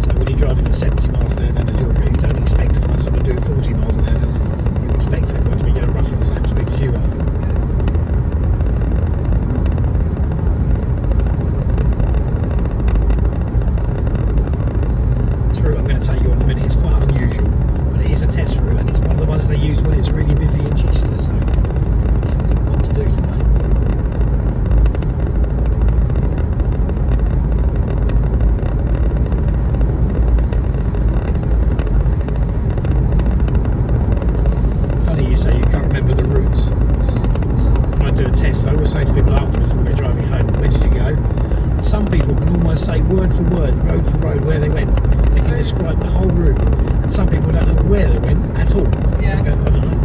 So when you're driving at 70 miles an hour down a dual carriageway, you don't expect to find someone doing 40 miles an hour, do you? You expect everyone to be going roughly the same speed as you are. Route I'm going to take you on in a minute. It's quite unusual, but it is a test route and it's one of the ones they use when it's really busy in Chichester, so it's a good one to do today. It's funny you say you can't remember the routes. So when I do a test, I always say to people afterwards when we're driving home, where did you go? And some people can almost say word for word, road for road, where they went. They can describe the whole route, and some people don't know where they went at all. Yeah. They go, I don't know.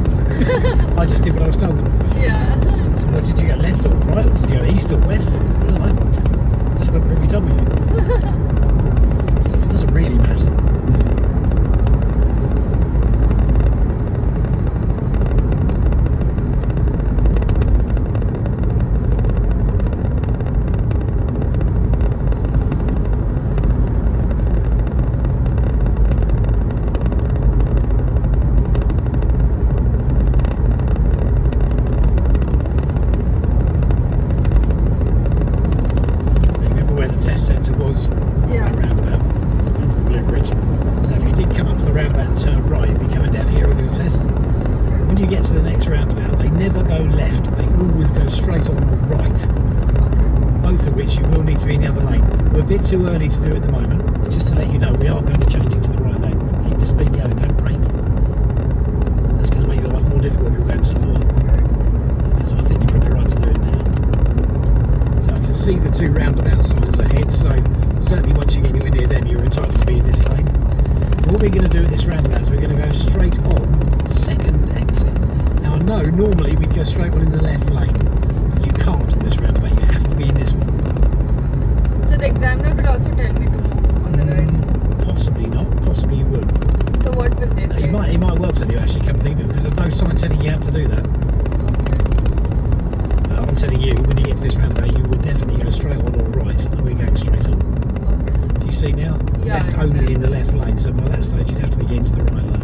I just did what I was told. Yeah. So Well, did you go left or right, or did you go east or west? I don't know. Just went wherever you told me to. So it doesn't really matter. Roundabout, they never go left, they always go straight on or right, both of which you will need to be in the other lane. We're a bit too early to do at the moment, just to let you know we are going to be changing to the right lane. Keep your speed going, don't brake. That's going to make your life more difficult if you're going slower. So I think you're probably right to do it now. So I can see the two roundabout signs ahead, so certainly once you get anywhere near them you're entitled to be in this lane. So what we're going to do at this roundabout is we're going to go straight on second exit. Now I know normally we'd go straight on in the left lane, but you can't in this roundabout, you have to be in this one. So the examiner will also tell me to move on the right? Possibly not, possibly you would. So what will they say? He might well tell you actually, come think of it, because there's no sign telling you how to do that. But I'm telling you, when you get to this roundabout you will definitely go straight on or right, and we're going straight on. Do you see now? Yeah, left only in the left lane, so by that stage you'd have to be getting to the right lane.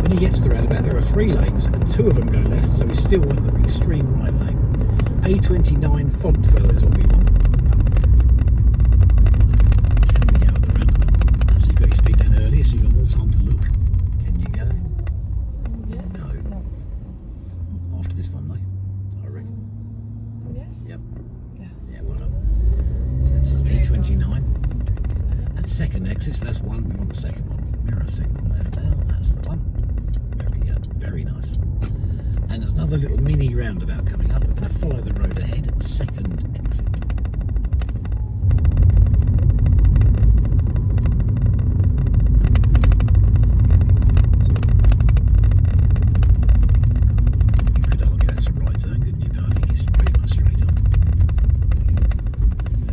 When you get to the roundabout, there are 3 lanes and 2 of them go left, so we still want the extreme right lane. A29 Fontwell is what we want. Can we go at the roundabout? So you've got your speed down earlier, so you've got more time to look. Can you go? Yes. No. After this one, though, I reckon. Yes. Yep. Yeah. Well done. So that's A29. And second exit, so that's one. We want the second one. Mirror signal left now. That's the one. Very nice. And there's another little mini roundabout coming up. We're going to follow the road ahead. Second exit. You could argue that's a right turn, couldn't you? But I think it's pretty much straight on.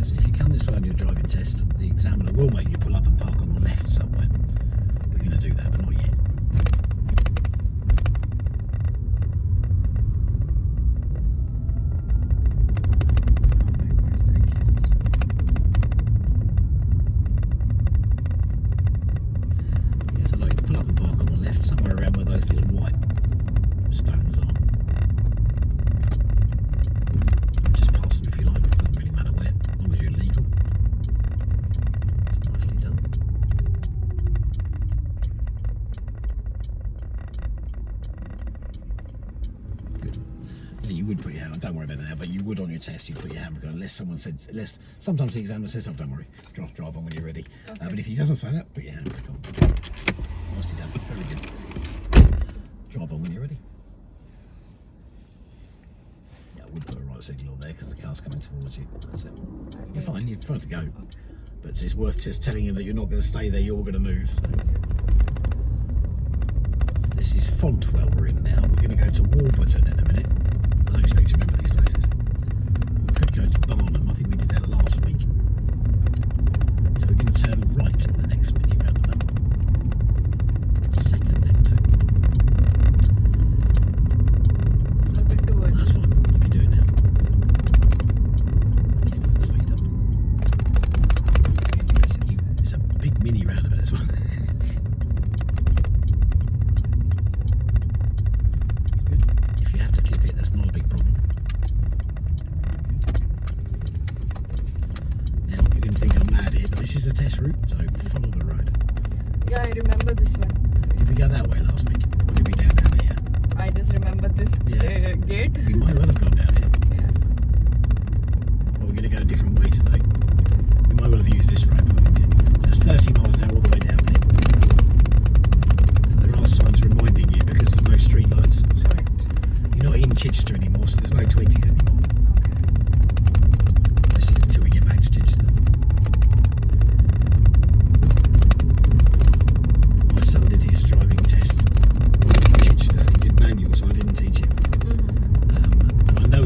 So if you come this way on your driving test, the examiner will make you pull up and park on the left somewhere. We're going to do that, but not yet. Somewhere around where those little white stones are. Just pass them if you like, it doesn't really matter where, as long as you're legal. It's nicely done. Good. Yeah, you would put your hand, don't worry about it now, but you would on your test, you'd put your handbrake on unless someone said, sometimes the examiner says, oh don't worry, drive on when you're ready. Okay. But if he doesn't say that, put your handbrake on. Nicely done, very good. Drive on when you're ready. Yeah, I would put a right signal on there because the car's coming towards you. That's it. You're fine to go. But it's worth just telling him that you're not going to stay there, you're going to move. So. This is Fontwell we're in now. We're going to go to Warburton in a minute. I don't expect you to remember these places. We could go to Barnum, I think we did that last week. So we're going to turn right at the next mini roundabout. Second exit. That's fine, you can do it now. So, keep the speed up. It's a big mini roundabout as well. That's good. If you have to clip it, that's not a big problem. Now, you're going to think I'm mad here, but this is a test route, so follow the road. Yeah, I remember this one. Did we go that way last week? Or did we down here? I just remember this gate. We might well have gone down here. Yeah. Well, we're going to go a different way today. We might well have used this road. So it's 30 miles an hour all the way down here. So there are signs reminding you because there's no street lights. So you're not in Chichester anymore, so there's no 20s anymore. That's it until we get back to Chichester. My son did his driving test in Chichester. He did manual, so I didn't teach him. And I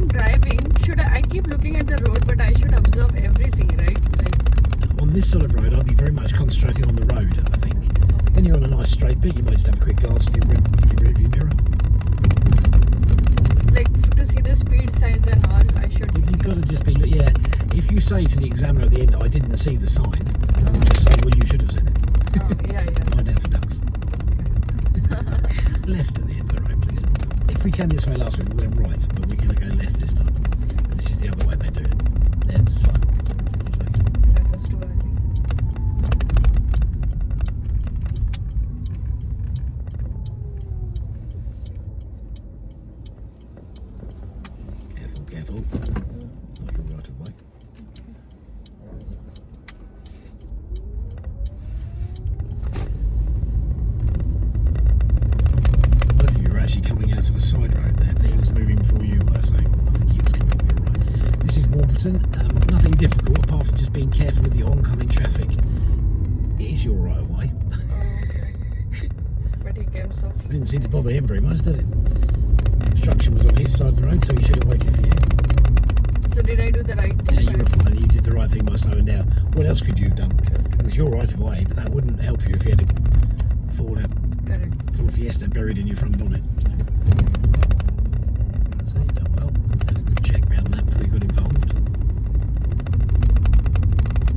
I'm driving, I keep looking at the road, but I should observe everything, right? Like On this sort of road, I'd be very much concentrating on the road, I think. When you're on a nice straight bit, you might just have a quick glance in your rear view mirror. to see the speed signs and all, I should. You've got to just be, yeah, if you say to the examiner at the end, I didn't see the sign, you'll just say, well, you should have seen it. Yeah. Mind out for ducks. Left at the end of the road, please. If we came this way last week, we went right, but we're going to go left this time. This is the other way they do it. Yeah, it's fine. That was too early. Careful. Not your right of way. Both of you are actually coming out of a side road there, but he was moving before you were, so I think he was coming from your right. This is Warburton. Nothing difficult apart from just being careful with the oncoming traffic. It is your right of way. Okay. But he came so It didn't seem to bother him very much, did it? Obstruction was on his side of the road, so he should have waited for you. So did I do the right thing? Yeah, you were fine. You did the right thing by slowing down. What else could you have done? It was your right of way, but that wouldn't help you if you had a Ford Fiesta buried in your front bonnet. So you've done well. Had a good check round that before you got involved.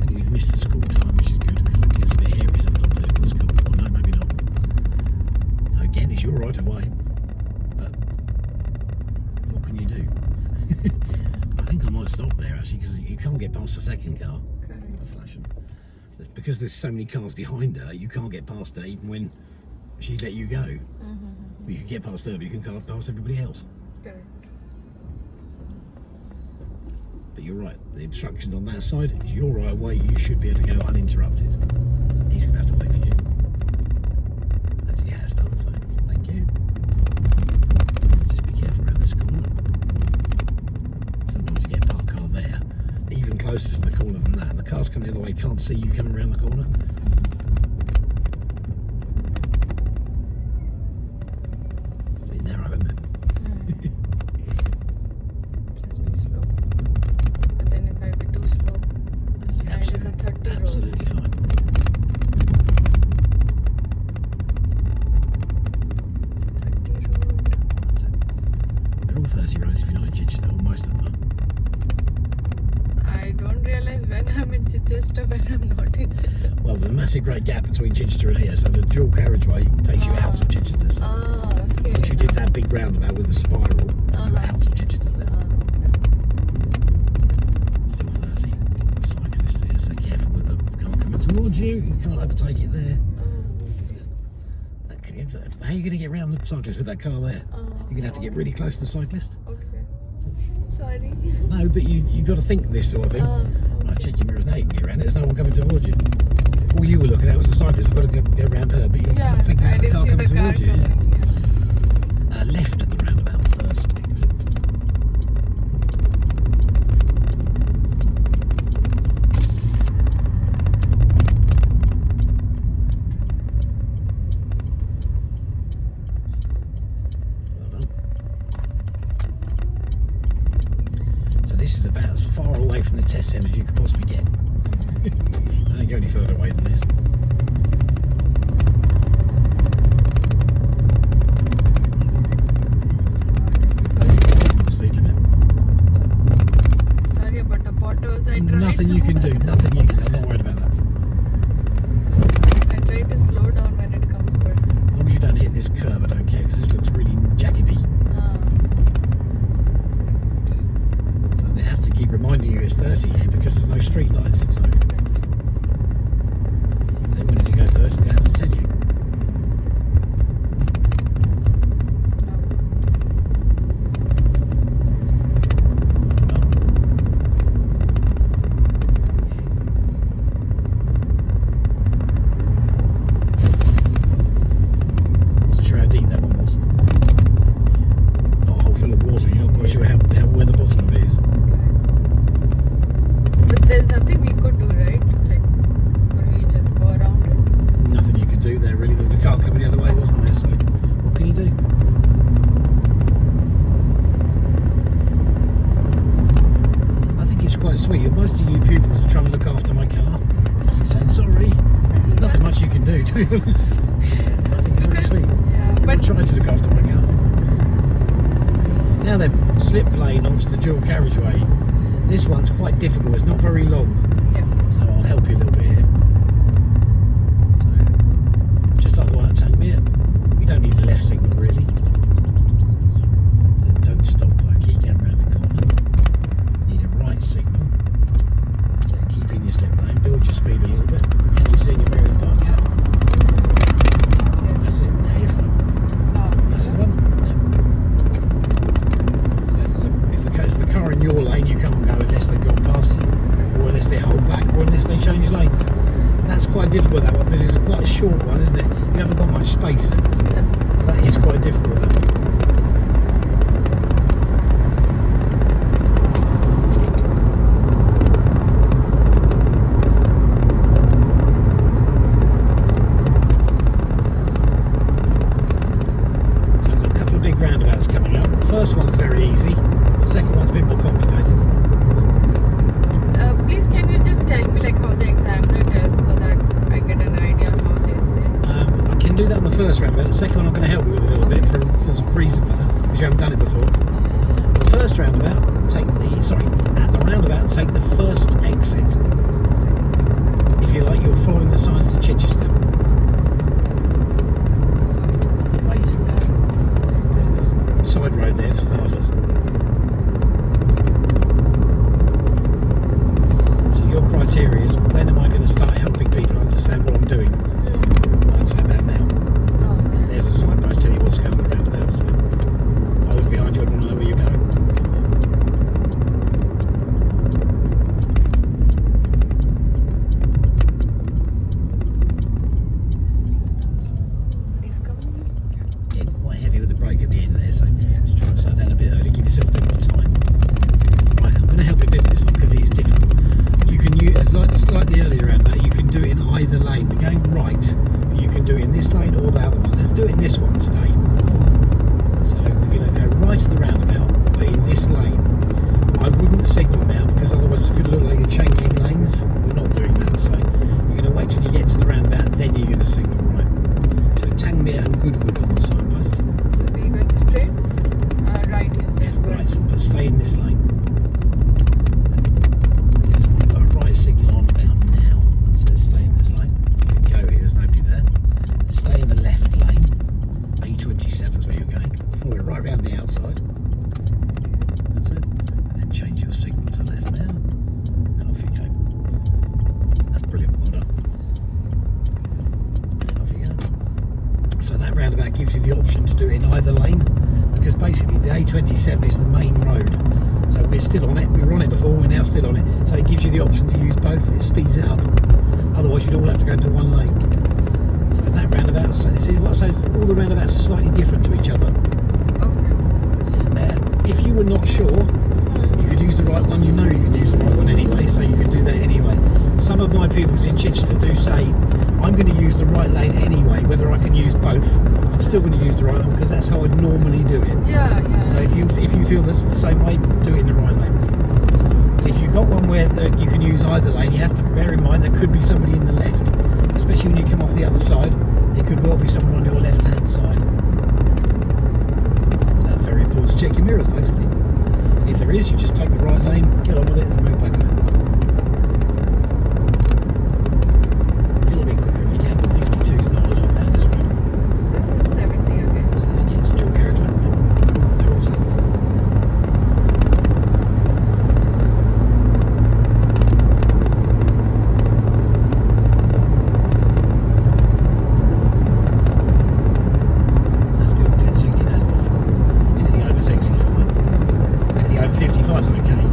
I think you missed the school time, which is good because it gets a bit hairy sometimes over the school. Oh no, maybe not. So again, it's your right of way. But what can you do? I think I might stop there actually because you can't get past the second car. Flashing. Because there's so many cars behind her, you can't get past her even when she let you go. Well, you can get past her, but you can go past everybody else. Correct. But you're right, the obstructions on that side is your right way. You should be able to go uninterrupted. He's going to have to wait for you. As he has done, so thank you. Just be careful around this corner. Sometimes you get a parked car there, even closer to the corner than that, and the cars coming the other way can't see you coming around the corner. It's narrow, isn't it? Just be slow. But then if I be too slow, and it is a 30 road. Absolutely fine. It's a 30 road. That's it. They're all 30 roads if you're not in Chichester, or most of them are. I don't realize when I'm in Chichester, when I'm not in Chichester. Well, there's a massive great gap between Chichester and here, so the dual carriageway takes you out of Chichester. So Okay. once you did that big roundabout with the spiral, you're out of Chichester there. Still 30. Cyclist here, so careful with the car coming towards you. You can't overtake it there. How are you going to get around the cyclist with that car there? You're going to have to get really close to the cyclist. Okay. Sorry. No, but you've got to think this sort of thing. Right, check your mirrors now, you can get around it. There's no one coming towards you. All you were looking at was the cyclist. I've got to go around her, but you're not thinking about the car coming towards you. Left at the roundabout, first exit. Well done. So this is about as far away from the test centre as you could possibly get. I don't go any further away than this. The speed limit. Sorry about the potholes. I tried Nothing so you can do. much. Nothing you can do. I'm not worried about that. I try to slow down when it comes, but As long as you don't hit this curve, I don't care because this looks really jaggedy. So they have to keep reminding you it's 30 here because there's no street lights. So if they wanted to go 30, they have to tell you. Wasn't sure how deep that one was. Not a hole full of water. You're not quite sure where the bottom of it is. but there's nothing we could do, right? quite sweet. Most of you pupils are trying to look after my car. I keep saying sorry. There's nothing much you can do, to be honest. I think it's very sweet. Yeah, But but trying to look after my car. Now then, slip lane onto the dual carriageway. This one's quite difficult. It's not very long, yeah. so I'll help you a little bit here. So, just like the one at Tangmere, we don't need a left signal really. So don't stop though. Keep going around the corner. Need a right signal. So keep in your slip lane. Build your speed a little bit. Can you see in your mirror park gap? That's it. Now you're fine. That's the one. If the car in your lane, you can't go unless they've gone past you, or unless they hold back, or unless they change lanes. And that's quite difficult, that one, because it's quite a short one, isn't it? You haven't got much space. That is quite difficult, that one. So I've got a couple of big roundabouts coming up. The first one's very easy. The second one's a bit more complicated. Please, can you just tell me like how the examiner tells so that I get an idea of how they say? I can do that on the first roundabout. The second one I'm going to help you with a little bit for some reason with it, because you haven't done it before. The first roundabout, at the roundabout, take the first exit. If you like, you're following the signs to Chichester. Way too hard. There's a side road there for starters. Your criteria is, when am I going to start helping people understand what I'm doing? I'd say about now. And there's the signpost telling you what's going on around about. So if I was behind you, I'd want to know where you're going. He's coming. Yeah, quite heavy with the brake at the end there, so just try and slow down a bit early, give yourself a bit more time. Right, I'm going to help you a bit with this one because it is difficult. You can use, like the earlier roundabout, you can do it in either lane. We're going right, but you can do it in this lane or the other one. Let's do it in this one today. So we're going to go right of the roundabout, but in this lane. I wouldn't signal now because otherwise it could look like you're changing lanes. We're not doing that, so you're going to wait till you get to the roundabout, then you're going to signal right. So Tangmere and Goodwood on the signpost. So we went straight? Right, you said. Yeah, right, but stay in this lane. Signal on about now, so stay in this lane. You can go here, there's nobody there. Stay in the left lane. A27 is where you're going. Follow it right round the outside. That's it. And then change your signal to left now. And off you go. That's brilliant, well done. And off you go. So that roundabout gives you the option to do it in either lane, because basically the A27 is the main road. So we're still on it. We were on it before, we're now still on it. So it gives you the option to use both. It speeds it up. Otherwise you'd all have to go into one lane. So that roundabout, so this is what I say, all the roundabouts are slightly different to each other. Okay. If you were not sure, you could use the right one. You know you can use the right one anyway, so you could do that anyway. Some of my pupils in Chichester do say, I'm going to use the right lane anyway, whether I can use both. I'm still going to use the right one because that's how I'd normally do it. Yeah. So if you feel that's the same way, do it in the right lane. But if you've got one where you can use either lane, you have to bear in mind there could be somebody in the left, especially when you come off the other side. There could well be someone on your left-hand side. So that's very important to check your mirrors, basically. And if there is, you just take the right lane, get on with it, and move back over. A little bit quicker if you can. 52 is not a lot down this road. This is 70 again. So yeah, it's a dual carriageway. They're all set. That's good. 1060, that's fine. Anything over 60 is fine. Anything over 55 is okay.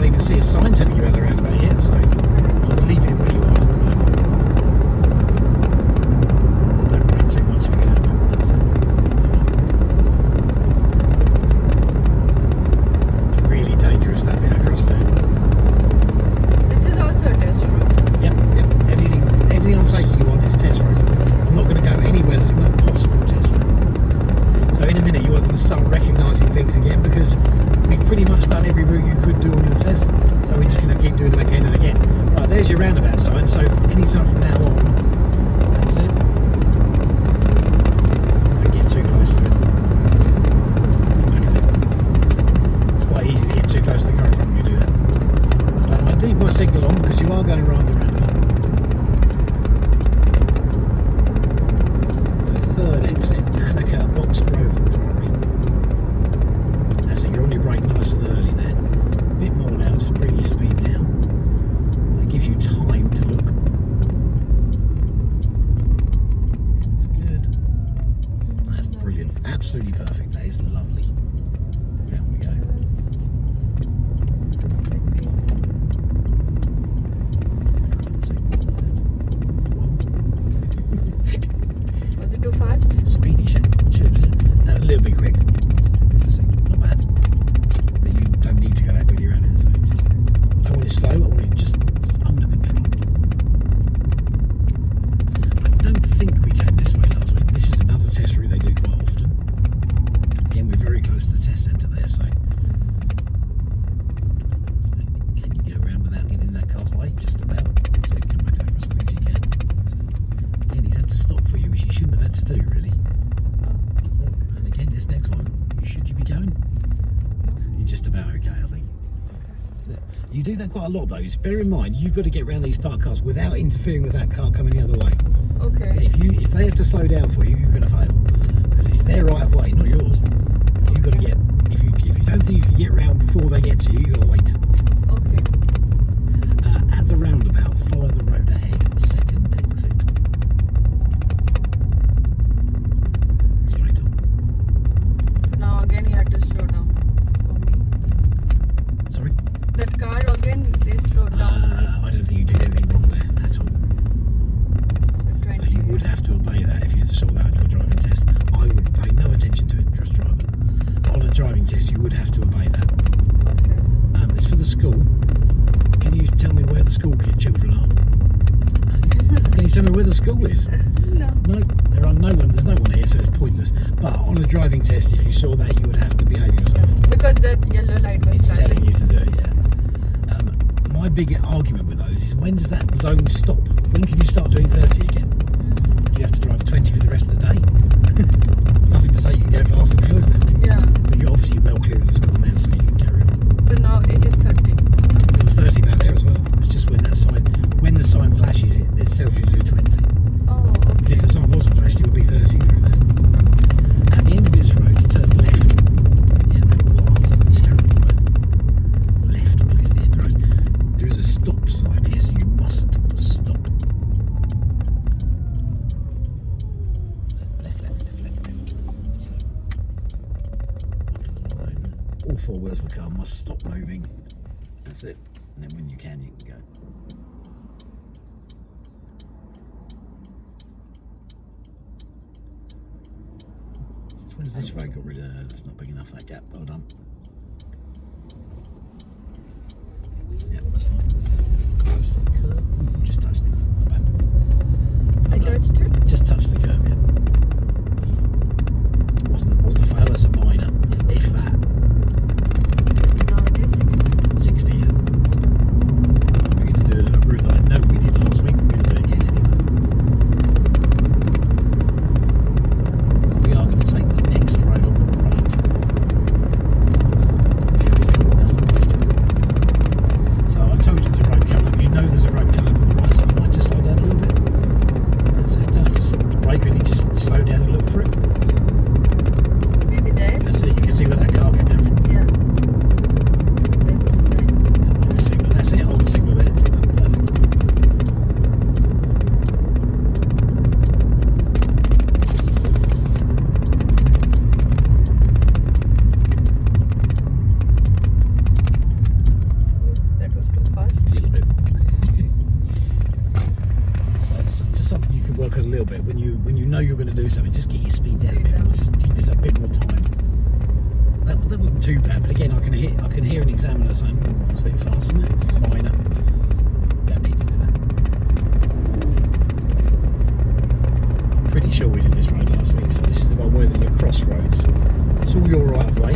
even see a sign telling you about the roundabout yet, so I'll leave it where you are for the moment. Don't worry too much for you now. That's it. It's really dangerous, that bit across there. This is also a test road. Yep. Everything I'm taking you on is test road. I'm not going to go anywhere that's not possible test road. So in a minute you are going to start recognising things again, because we've pretty much done every route you could do on your test. So we're just going to keep doing them again and again. Right, there's your roundabout sign. So any time from now on, that's it. Don't get too close to it. That's it. Come back a bit. That's it. It's quite easy to get too close to the car in front of you to do that. I leave my signal on because you are going right the roundabout. Third exit, Hanukkah, Box Grove Priory. That's it, you're on your brake nice and early there. A bit more now, just bring your speed down. That gives you time to look. That's good. That's brilliant. Absolutely perfect. That is lovely. Down we go. Was it too fast? Speedy shit. A little bit quick. Not bad. But you don't need to go that quickly around it, so just, I don't want it slow, I want it just under control. I don't think we came this way last week. This is another test route they do quite often. Again, we're very close to the test centre there, so can you get around without getting in that car's way? Just about. So come back over as quick as you can. So, again, he's had to stop for you, which he shouldn't have had to do, really. And again, this next one, should you be going? You're just about okay, I think. You do that quite a lot, though. Just bear in mind, you've got to get around these parked cars without interfering with that car coming the other way. Okay. If they have to slow down for you, you're going to fail, because it's their right of way, not yours. You've got to get. If you don't think you can get round before they get to you, you've got to wait. Okay. At the roundabout, follow the road ahead. Second exit. Straight on. So now again you have to slow down for me. Sorry. That car again, they slowed down. I don't think you did anything wrong there at all. So 20. You would have to obey that if you saw that on your driving test. I would pay no attention to it, just drive it. But on a driving test, you would have to obey that. Okay. It's for the school. Can you tell me where the school children are? Can you tell me where the school is? No. No, there's no one here, so it's pointless. But on a driving test, if you saw that, you would have to behave yourself. Because that yellow light was It's flashing. telling you to do it, yeah. My big argument with those is, when does that zone stop? When can you start doing 30 again? Do you have to drive 20 for the rest of the day? There's nothing to say you can go faster now, is there? Yeah. But you're obviously well clear of the school now, so you can carry on. So now it is 30. It was 30 back there as well. It's just when the sign flashes, it tells you to do 20. Oh, But okay. if the sign wasn't flashed, it would be 30 through there. At the end of this road, turn left. Yeah, that was a terrible road. Left, please, the end of the road. There is a stop sign here, so you must stop. So left. So up to the line. All four wheels of the car must stop moving. That's it. And then when you can go. When's this road got rid of? It's not big enough, that gap. Well done. Yeah, that's fine. Close to the curb. Ooh, just touched it. Not bad. I Well done. touched it? Just touched the curb, yeah. Wasn't a fail, that's a minor. If that. Now it is 60. 60, yeah. We're going to do a little route that I know we did last week. We're going to do it again anyway. So we are going to take the next road on the right. Where is it? That's the question. So I've told you there's a road coming up. You know there's a road coming up on the right, so I might just slow down a little bit. That's it. Don't have to brake really, just do something, just get your speed down a bit more, just give yourself a bit more time. That wasn't too bad, but again, I can hear an examiner saying, "Oh, that's a bit fast, isn't it? Minor." Don't need to do that. I'm pretty sure we did this road last week, so this is the one where there's a crossroads. It's all your right of way,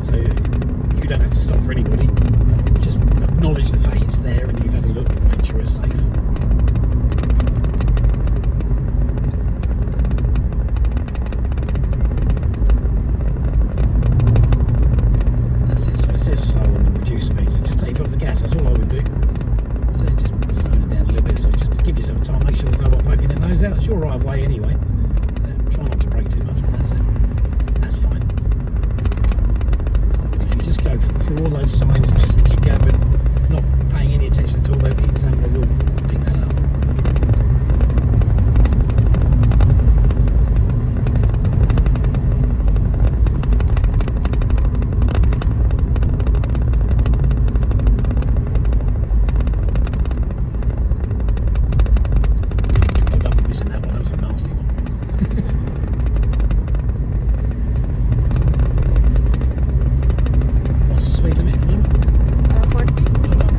so you don't have to stop for anybody. Just acknowledge the fact it's there and you've had a look and make sure it's safe. That's it, so it says slow on the reduced speed, so just take off the gas, that's all I would do. So just slowing it down a little bit, so just to give yourself time, make sure there's no one poking their nose out. It's your right of way anyway, so try not to brake too much, but that's it. That's fine. But if you just go through all those signs and just keep going with not paying any attention at all, the examiner will pick that up. Well done for missing that one, that was a nasty one. What's the speed limit at the moment? 40. Well done.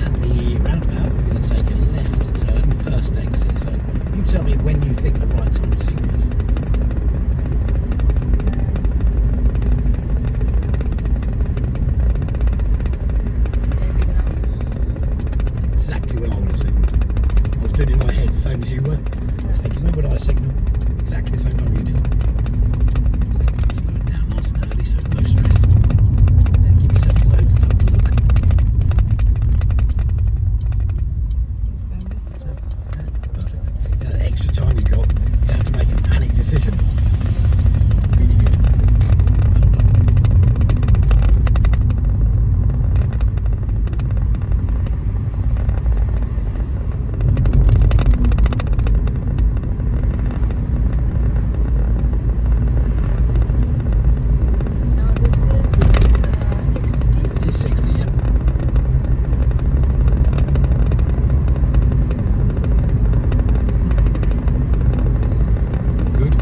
At the roundabout, we're going to take a left turn, first exit. So you tell me when you think the right time to signal is. Maybe now. Exactly when I would have signalled. I was doing it in my head, same as you were. I was thinking, when would I signal? Exactly the same time you did. So slow it down nice and early so there's no stress. Give yourself loads of time to look. He's going this side. Perfect. Yeah, the extra time you got, you don't have to make a panic decision. Really good. Well done. Now this is 60. It is 60, yeah. Good.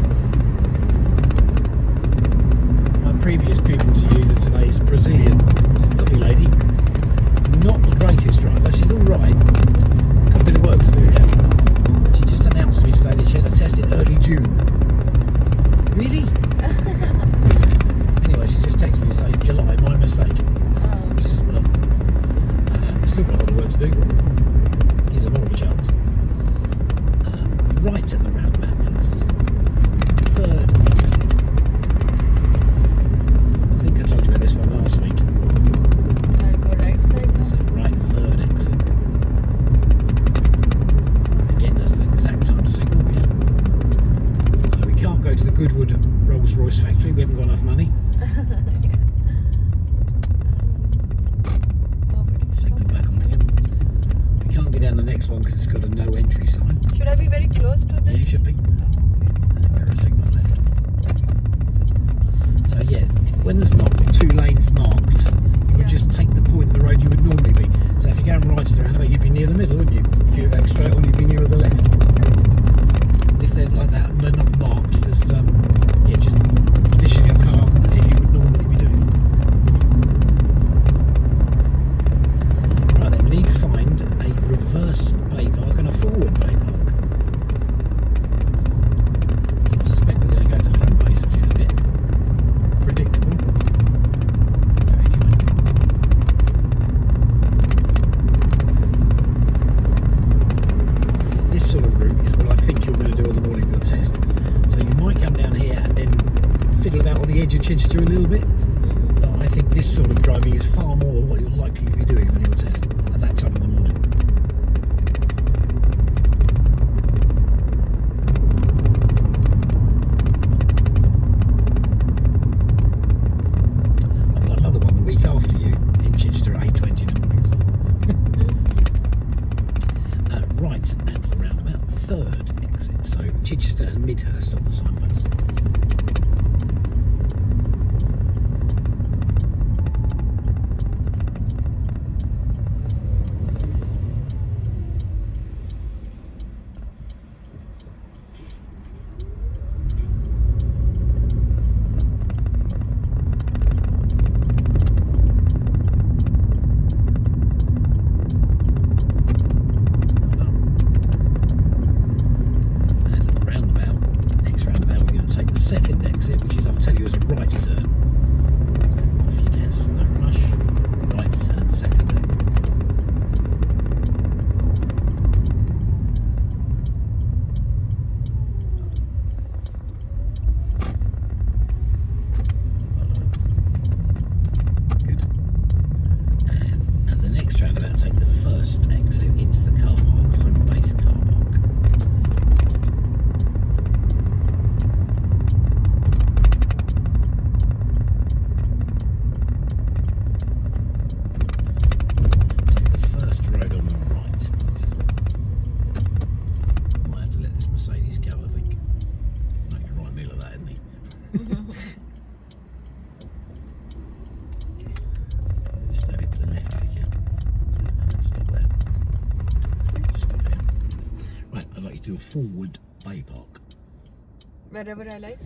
My previous pupil to you today is a Brazilian, lovely lady. Not the greatest driver, she's alright. Got a bit of work to do yet. She just announced to me today that she had a test in early June. Really? Anyway, she just texted me saying July, my mistake. Just, well, still got a lot of work to do, but gives her more of a chance. Right at the roundabout, please. Third exit. I think I told you about this one last week. So I'll go right side. That's it, right, third exit. Again, that's the exact time to signal, yeah. So we can't go to the Goodwood Rolls-Royce factory, we haven't got enough money. Nobody's Signal coming. back on again. We can't get down the next one because it's got a no entry sign. Should I be very close to Yeah, this? you should be. There a signal left. So yeah, when there's not two lanes marked, you would Yeah. just take the point of the road you would normally be. So if you're going right to the roundabout, you'd be near the middle, wouldn't you? If you were going straight on, you'd be nearer the left. If they're like that and they're not marked, there's yeah, just position your car as if you would normally be doing. Right then, we need to find a reverse bay park and a forward bay park. I suspect we're going to go to home base, which is a bit predictable. Anyway. This sort of route is what I think you're going to do on the morning of your test. So you might come down here and then fiddle about on the edge of Chichester a little bit. But I think this sort of driving is far more what you're likely to be doing on your test at that time of the morning. I've got another one the week after you in Chichester at 8:20 in the morning. third exit. So Chichester and Midhurst on the signpost. Second exit, which is, I'll tell you, is a right turn. So off you guess, no rush. Right turn, second exit. Good. And at the next roundabout, take the first exit into the car park, home base car park. Do a forward bay park. Wherever I like?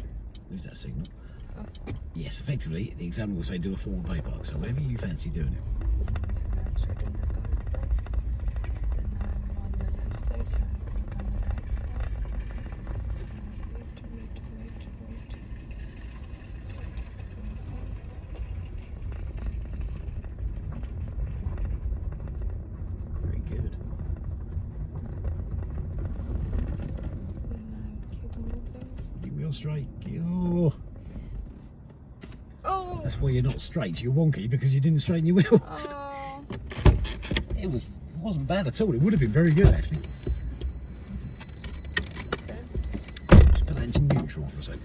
There's that signal. Oh. Yes, effectively, the examiner will say do a forward bay park, so wherever you fancy doing it. Straight in the car place. Then I'm on the left side, so I'm on the right side. Very good. Keep wheel straight. Oh. That's why you're not straight. You're wonky because you didn't straighten your wheel. Oh. It wasn't bad at all. It would have been very good actually. Okay. Just put that into neutral for a second.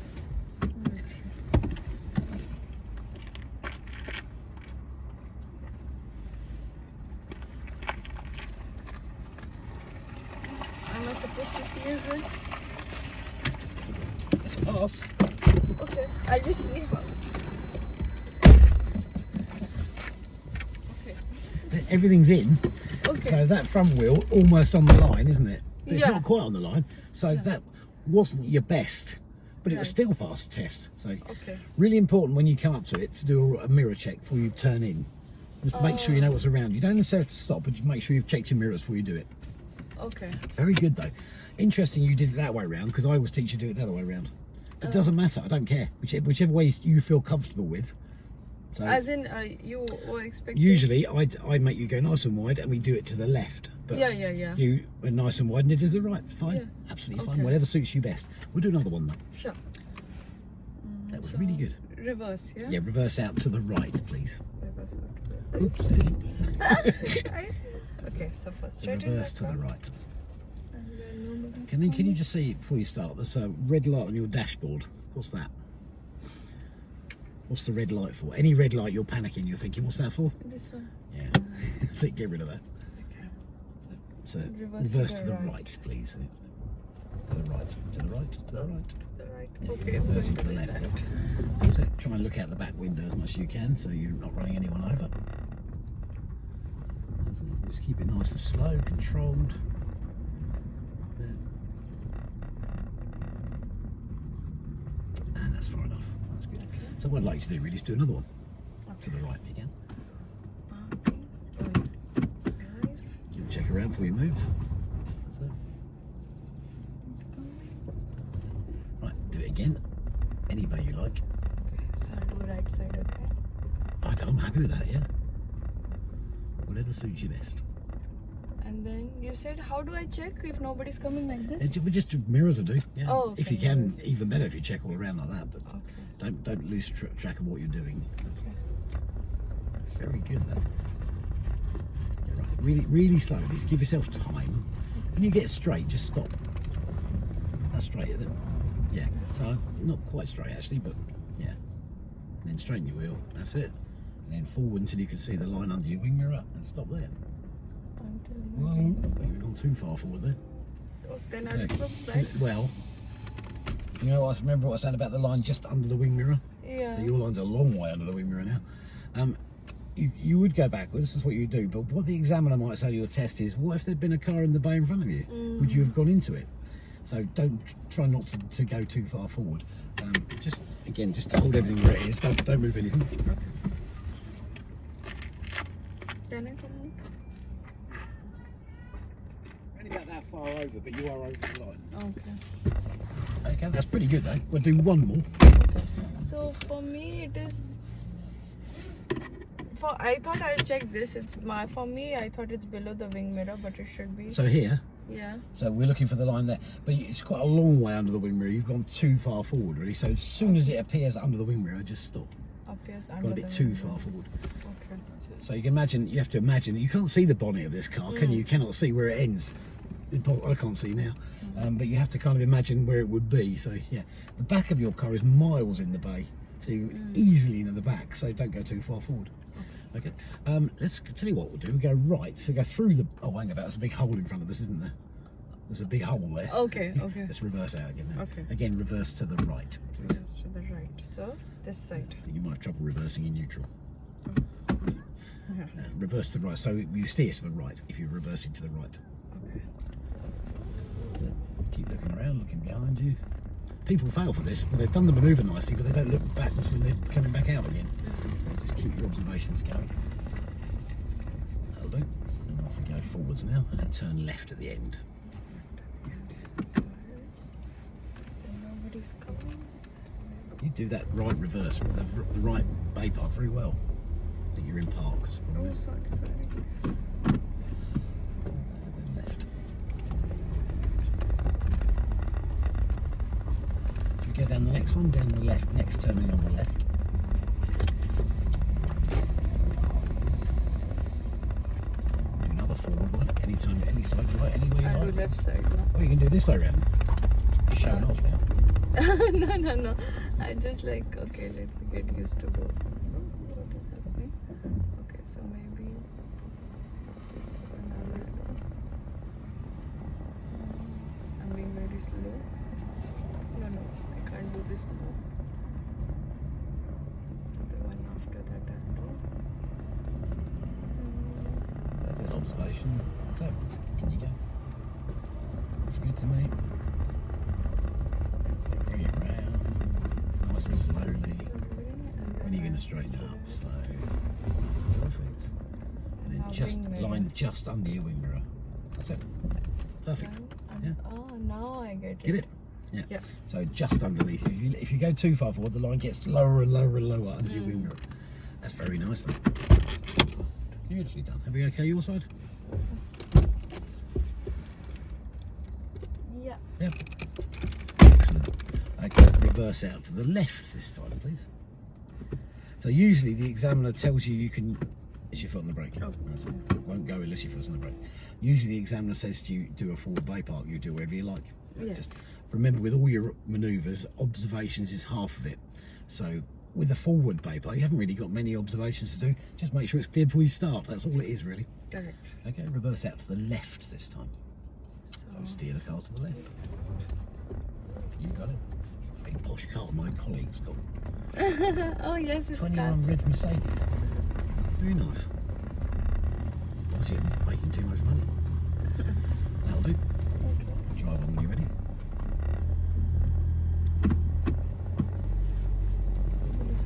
Am I supposed to see as well? That's a pass. Okay, I'll just see how. Okay. Everything's in. Okay. So that front wheel almost on the line, isn't it? It's Yeah. not quite on the line. So that wasn't your best, but it was Right. still past the test. So Okay. really important when you come up to it to do a mirror check before you turn in. Just make sure you know what's around. You don't necessarily have to stop, but just make sure you've checked your mirrors before you do it. Okay. Very good though. Interesting you did it that way round, because I always teach you to do it the other way round. It doesn't matter, I don't care. Whichever way you feel comfortable with. So As in, you were expecting. usually I make you go nice and wide and we do it to the left. But Yeah. you were nice and wide and it is the right. Fine. Yeah. Absolutely Okay. fine. Whatever suits you best. We'll do another one though. Sure. That was really good. Reverse, yeah? Yeah, reverse out to the right, please. Reverse out. Oops. Okay, so first straight in Reverse to the right. And then nobody's Can you coming. just see before you start? There's a red light on your dashboard. What's that? What's the red light for? Any red light you're panicking, you're thinking, what's that for? This one. Yeah. So get rid of that. Okay. So Reverse to the right, please. To the right, to the right, to the right. The right. Yeah, Okay, it's reversing going to to the be left. that. That's it. Try and look out the back window as much as you can so you're not running anyone over. That's it. Just keep it nice and slow, controlled. There. And that's far enough. That's good. So what I'd like you to do really is do another one. To the right again. Parking. Drive. You check around before you move. That's it. It's coming. Right, do it again. Any way you like. Okay, so I'll do right side, okay? I'm happy with that, yeah. Whatever suits you best. And then you said, how do I check if nobody's coming like this? Just mirrors will do. Yeah. Oh, If okay, you can, mirrors. even better if you check all around like that. But Okay. don't lose track of what you're doing. Okay. Very good though. Yeah, right. Really slowly. Just give yourself time. When you get straight, just stop. That's straight, isn't it? Yeah. So not quite straight actually, but yeah. And then straighten your wheel. That's it. And then forward until you can see the line under your wing mirror, and stop there. Until Whoa, you've gone too far forward there. then I'll go back. Well, you know, I remember what I said about the line just under the wing mirror. Yeah. So your line's a long way under the wing mirror now. You would go backwards, that's what you do, but what the examiner might say to your test is, what if there'd been a car in the bay in front of you? Would you have gone into it? So don't try not to go too far forward. Just hold everything where it is, don't move anything. Can I come out? Only about that far over, but you are over the line. Okay. Okay, that's pretty good though. We'll do one more. So for me it is. I thought I'll check this. For me. I thought it's below the wing mirror, but it should be. So here. Yeah. So we're looking for the line there, but it's quite a long way under the wing mirror. You've gone too far forward, really. So as soon as it appears under the wing mirror, just stop. Appears Got under a bit the too wing far mirror. forward. Okay. So you have to imagine. You can't see the bonnet of this car, can you? You cannot see where it ends. I can't see now, but you have to kind of imagine where it would be. So yeah, the back of your car is miles in the bay, so you're easily in the back. So don't go too far forward. Okay. Let's tell you what we'll do. We go right. So we go through the. Oh, hang about. There's a big hole in front of us, isn't there? There's a big hole there. Okay. Okay. Let's reverse out again. Now. Okay. Again, reverse to the right. Reverse to the right. So this side. I think you might have trouble reversing in neutral. Yeah. Reverse to the right. So you steer to the right if you're reversing to the right. Okay. Keep looking around, looking behind you. People fail for this. Well, they've done the manoeuvre nicely, but they don't look backwards when they're coming back out again. Just keep your observations going. That'll do. And off we go forwards now and turn left at the end. So nobody's coming. You do that right reverse, the right bay park very well. I think you're in park. Oh, sorry. And then left. We go down the next one, down the left, next turning on the left. Do another forward one, anytime, any side you like, anywhere you I'll do like. left side now. Oh, you can do it this way around. You're showing off now. No. I just like, okay, let me get used to both. What is happening? Okay, so maybe this one I will do. I'm being very slow. No, I can't do this now. The one after that I'll do. That's an observation. That's it. Can you go? Looks good to me. Bring it round. Nice and slowly. When are you going to straighten it up? Slow. That's perfect. And then Now just wing mirror. line just under your wing mirror. That's it. Perfect. Yeah. Oh, now I get it. Get it? Yeah. Yeah. So just underneath. If you go too far forward, the line gets lower and lower and lower under your wing mirror. That's very nice then. Beautifully done. Are we okay your side? Yeah. Yep. Excellent. Okay, reverse out to the left this time, please. So usually the examiner tells you can. Is your foot on the brake? Oh. That's it. Won't go unless your foot's on the brake. Usually the examiner says to you, do a forward bay park. You do whatever you like. Yes. Just remember, with all your manoeuvres, observations is half of it. So with a forward bay park, you haven't really got many observations to do. Just make sure it's clear before you start. That's all it is, really. Correct. Okay, reverse out to the left this time. So steer the car to the left. You got it. Big posh car my colleague's got. Oh yes, it's 21 red Mercedes. Very nice. Obviously I'm making too much money. That'll do. Okay. Drive on when you're ready.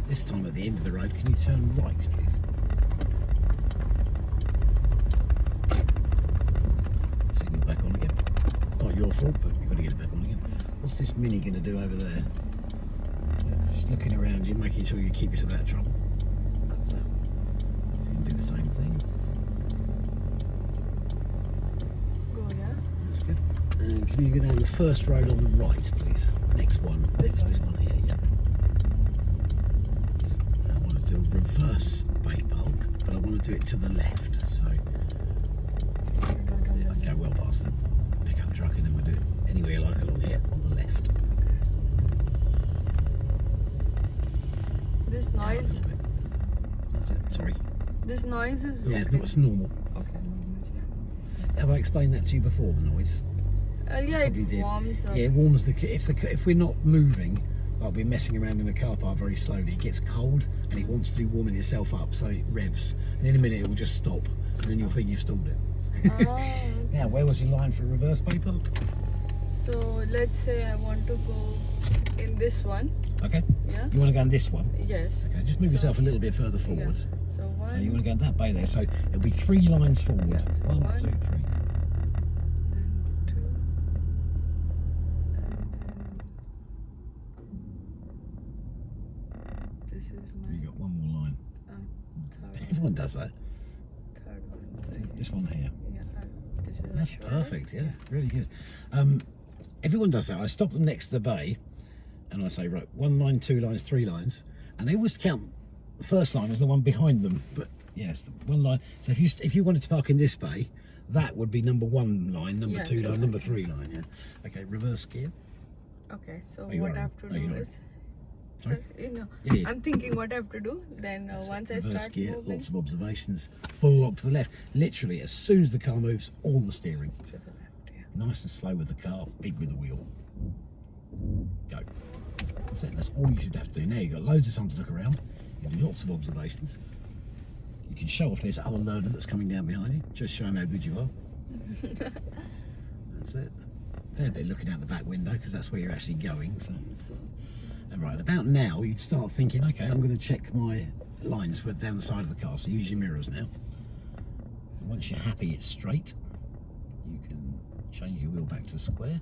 This time at the end of the road, can you turn right, please? Signal back on again. Not your fault, but you've got to get it back on again. What's this Mini going to do over there? So just looking around you, making sure you keep yourself out of trouble. So you can do the same thing. Go, yeah? That's good. And can you go down the first road on the right, please? Next one. This This one here, yeah. I want to do a reverse bay park, but I want to do it to the left. So I'd go well past the pickup truck and then we'll do it anywhere you like along here on the left. This Down a noise, little bit. That's it, sorry. this noise is Yeah, okay. it's normal. Okay. Have I explained that to you before, the noise? Yeah, Probably it did. warms up. Yeah, it warms if we're not moving, like we're messing around in the car park very slowly, it gets cold and it wants to do warming itself up, so it revs, and in a minute it will just stop, and then you'll think you've stalled it. Ah, Now, where was your line for reverse bay park? so let's say I want to go in this one. Okay. Yeah. You want to go in this one? Yes. Okay, just move So- yourself a little bit further forward. Yeah. So one. So you want to go in that bay there. So it'll be 3 lines forward. Yeah, so 1, one. 2, 3. Then 2. And then this is my You got one more line. third Everyone does that. one. So This one here. yeah, this is my That's shoulder. perfect. Yeah, really good. Everyone does that. I stop them next to the bay, and I say, right, 1 line, 2 lines, 3 lines, and they always count the first line as the one behind them. But yes, the 1 line. So if you wanted to park in this bay, that would be number 1 line, number Yeah, 2 line, true. number 3 line. Yeah. Okay, reverse gear. Okay, so you what are I in? have to Oh, you're do not. is, Sorry? sir, Yeah, yeah. I'm thinking what I have to do. Then That's it. once I Reverse start gear, moving lots of observations, full lock to the left. Literally, as soon as the car moves, all the steering. to the left, yeah. Nice and slow with the car, big with the wheel. Go. That's it. That's all you should have to do. Now you've got loads of time to look around. You can do lots of observations. You can show off this other learner that's coming down behind you. Just show him how good you are. That's it. Fair bit looking out the back window because that's where you're actually going. So, and right about now, you'd start thinking, okay, I'm going to check my lines for down the side of the car. So use your mirrors now. Once you're happy it's straight, you can change your wheel back to square.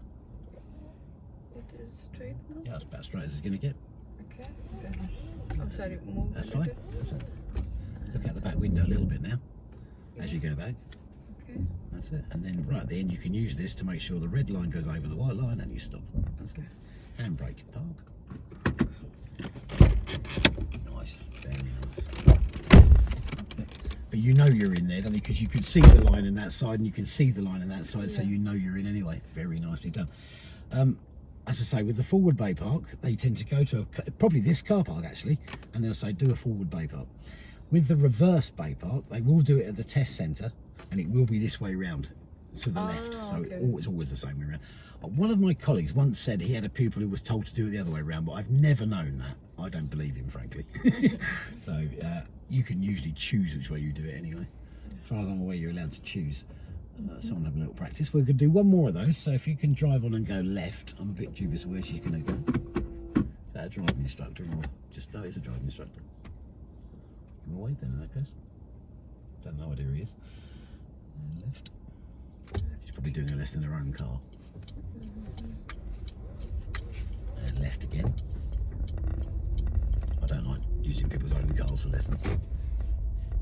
It is straight now. Yeah, that's about as straight as it's going to get. Okay. Then, oh, sorry, move. That's a fine. little. That's it. Look out the back window a little bit now as you go back. Okay. That's it. And then right at the end, you can use this to make sure the red line goes over the white line and you stop. That's it. Handbrake, park. Nice. Very nice. But you know you're in there, don't you? Because you can see the line in that side and you can see the line in that side, so Yeah. you know you're in anyway. Very nicely done. As I say, with the forward bay park, they tend to go to probably this car park actually, and they'll say do a forward bay park. With the reverse bay park, they will do it at the test centre, and it will be this way round to the left. So okay. it's always the same way around. One of my colleagues once said he had a pupil who was told to do it the other way around, but I've never known that. I don't believe him, frankly. So you can usually choose which way you do it anyway. As far as I'm aware, you're allowed to choose. Someone have a little practice. We're going to do one more of those. So if you can drive on and go left, I'm a bit dubious of where she's going to go. Is that a driving instructor or just no? It's a driving instructor. Give him away then in that case. Don't know what area he is. And left. She's probably doing a lesson in her own car. And left again. I don't like using people's own cars for lessons.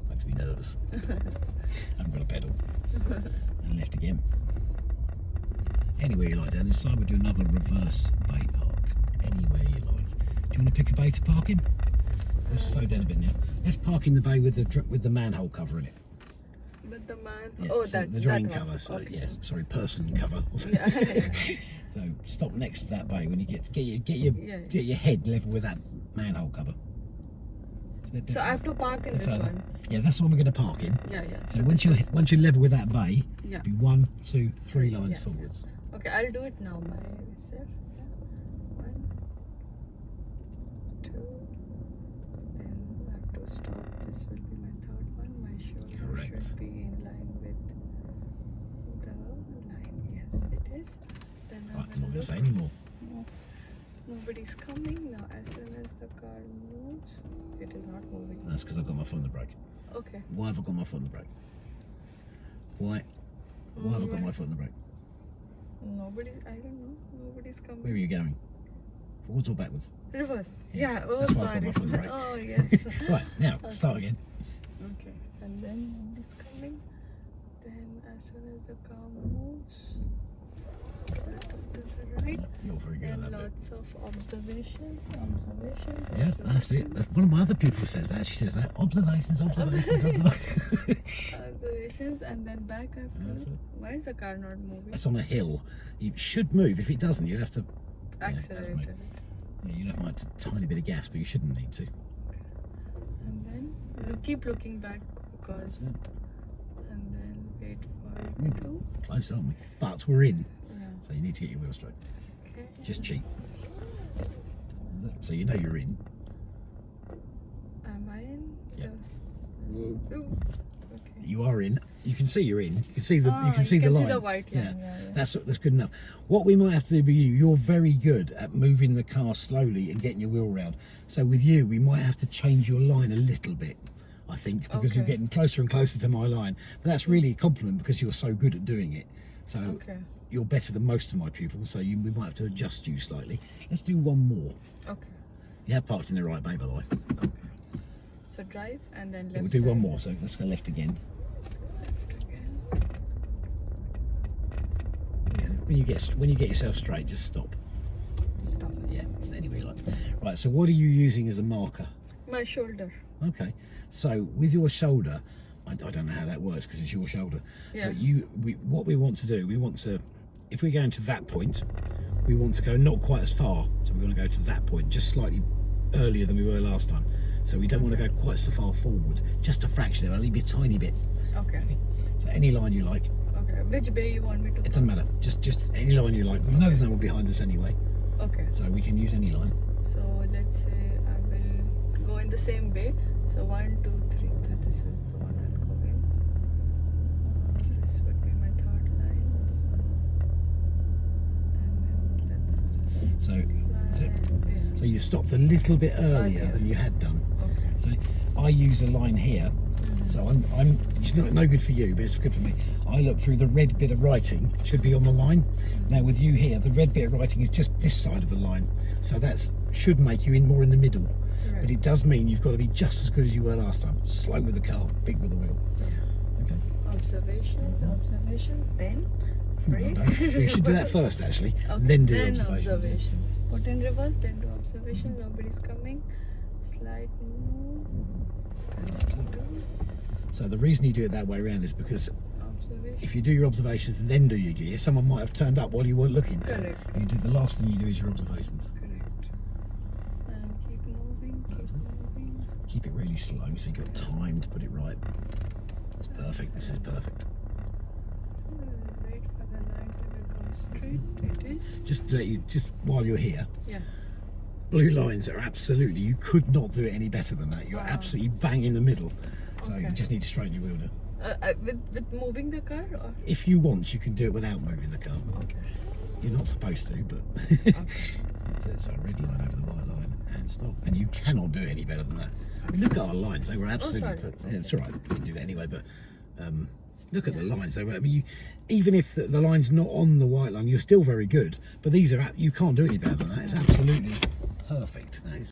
Makes me nervous. I haven't got a pedal. And left again. Anywhere you like down this side, we'll do another reverse bay park. Anywhere you like. Do you want to pick a bay to park in? Let's slow down a bit now. Let's park in the bay with the manhole cover in it. But the man. Yeah, Oh, so that the drain that one. cover. So Okay. yes, sorry, person cover. Yeah. So stop next to that bay when you get Yeah. your head level with that manhole cover. So I have to park in this further. one. Yeah, that's the one we're going to park in. Yeah, yeah. So once this you level with that bay, Yeah. be 1, 2, 3 lines Yeah. forwards. Okay, I'll do it now, my sir. 1, 2, then I have to stop. This will be my third one. My shoulder Correct. should be in line with the line. Yes, it is. Then Right, I'm I'm not going gonna to say look. any more. No, nobody's coming now. As soon as the car moves, it is not moving. That's because I've got my foot on the brake. Okay. Why have I got my foot on the brake? Why? Why have I got my foot on the brake? Nobody. I don't know. Nobody's coming. Where are you going? Forwards or backwards? Reverse. Yeah, Yeah. Oh, that's why I've got sorry. my foot on the brake. Oh, yes. Right, now, Okay. start again. Okay, and then nobody's coming. Then as soon as the car moves, to the right, You're very good at then that bit. lots of observations. Yeah, that's it. One of my other pupils says that. She says that. Observations. Observations, and then back after. That's it. Why is the car not moving? That's on a hill. You should move. If it doesn't, you have to. Accelerated. me. Yeah, you'd have like a tiny bit of gas, but you shouldn't need to. And then keep looking back because, That's it. and then wait for it to. Close, aren't we? But we're in. Yeah. So you need to get your wheel straight. Okay. Just cheat. So you know you're in. Am I in? Yep. Ooh. Okay. You are in. You can see you're in. You can see the Ah, you can see the line. see the white line. Yeah. That's good enough. What we might have to do with you, you're very good at moving the car slowly and getting your wheel round. So with you, we might have to change your line a little bit, I think, because you're getting closer and closer to my line. But that's really a compliment because you're so good at doing it. So you're better than most of my pupils, so we might have to adjust you slightly. Let's do one more. Okay. You have parked in the right way, by the way. Okay. So drive and then left. We'll do one more, so let's go left again. When you get yourself straight, just stop. Stop. Yeah, anyway, like. Right, so what are you using as a marker? My shoulder. Okay, so with your shoulder, I don't know how that works because it's your shoulder. Yeah. But what we want to do, if we're going to that point, we want to go not quite as far. So we want to go to that point, just slightly earlier than we were last time. So we don't want to go quite so far forward, just a fraction, only be a tiny bit. Okay. So any line you like. Okay. Which bay you want me to? It doesn't matter. Just any line you like. We know there's no one behind us anyway. Okay. So we can use any line. So let's say I will go in the same way. So 1, 2, 3. This is the one I'll go in. This would be my third line. And then So you stopped a little bit earlier than you had done. Okay. So I use a line here. So I'm it's no good for you, but it's good for me. I look through the red bit of writing, should be on the line. Now with you here, the red bit of writing is just this side of the line. So that should make you in more in the middle. Right. But it does mean you've got to be just as good as you were last time. Slow with the car, big with the wheel. Okay. Observations, then brake. You should do that first actually, Okay. then do Then observations. Put in reverse, then do observations. Nobody's coming. Slide move. So the reason you do it that way around is because Observation. if you do your observations and then do your gear, someone might have turned up while you weren't looking. So Correct. you do the last thing you do is your observations. Correct. And keep moving, keep moving. Keep it really slow so you've got time to put it right. That's perfect. This is perfect. Wait for the line to become straight. It is. Just to let you, just while you're here, Yeah. blue lines are absolutely, you could not do it any better than that. You're absolutely bang in the middle. So you just need to straighten your wheel now. With moving the car or? If you want, you can do it without moving the car. Okay. You're not supposed to, but so red line over the white line and stop. And you cannot do it any better than that. I mean, look at our lines; they were absolutely. Yeah, it's all right. You can do that anyway, but look at the lines. They were. I mean, even if the line's not on the white line, you're still very good. But these are. You can't do any better than that. It's absolutely perfect. That is.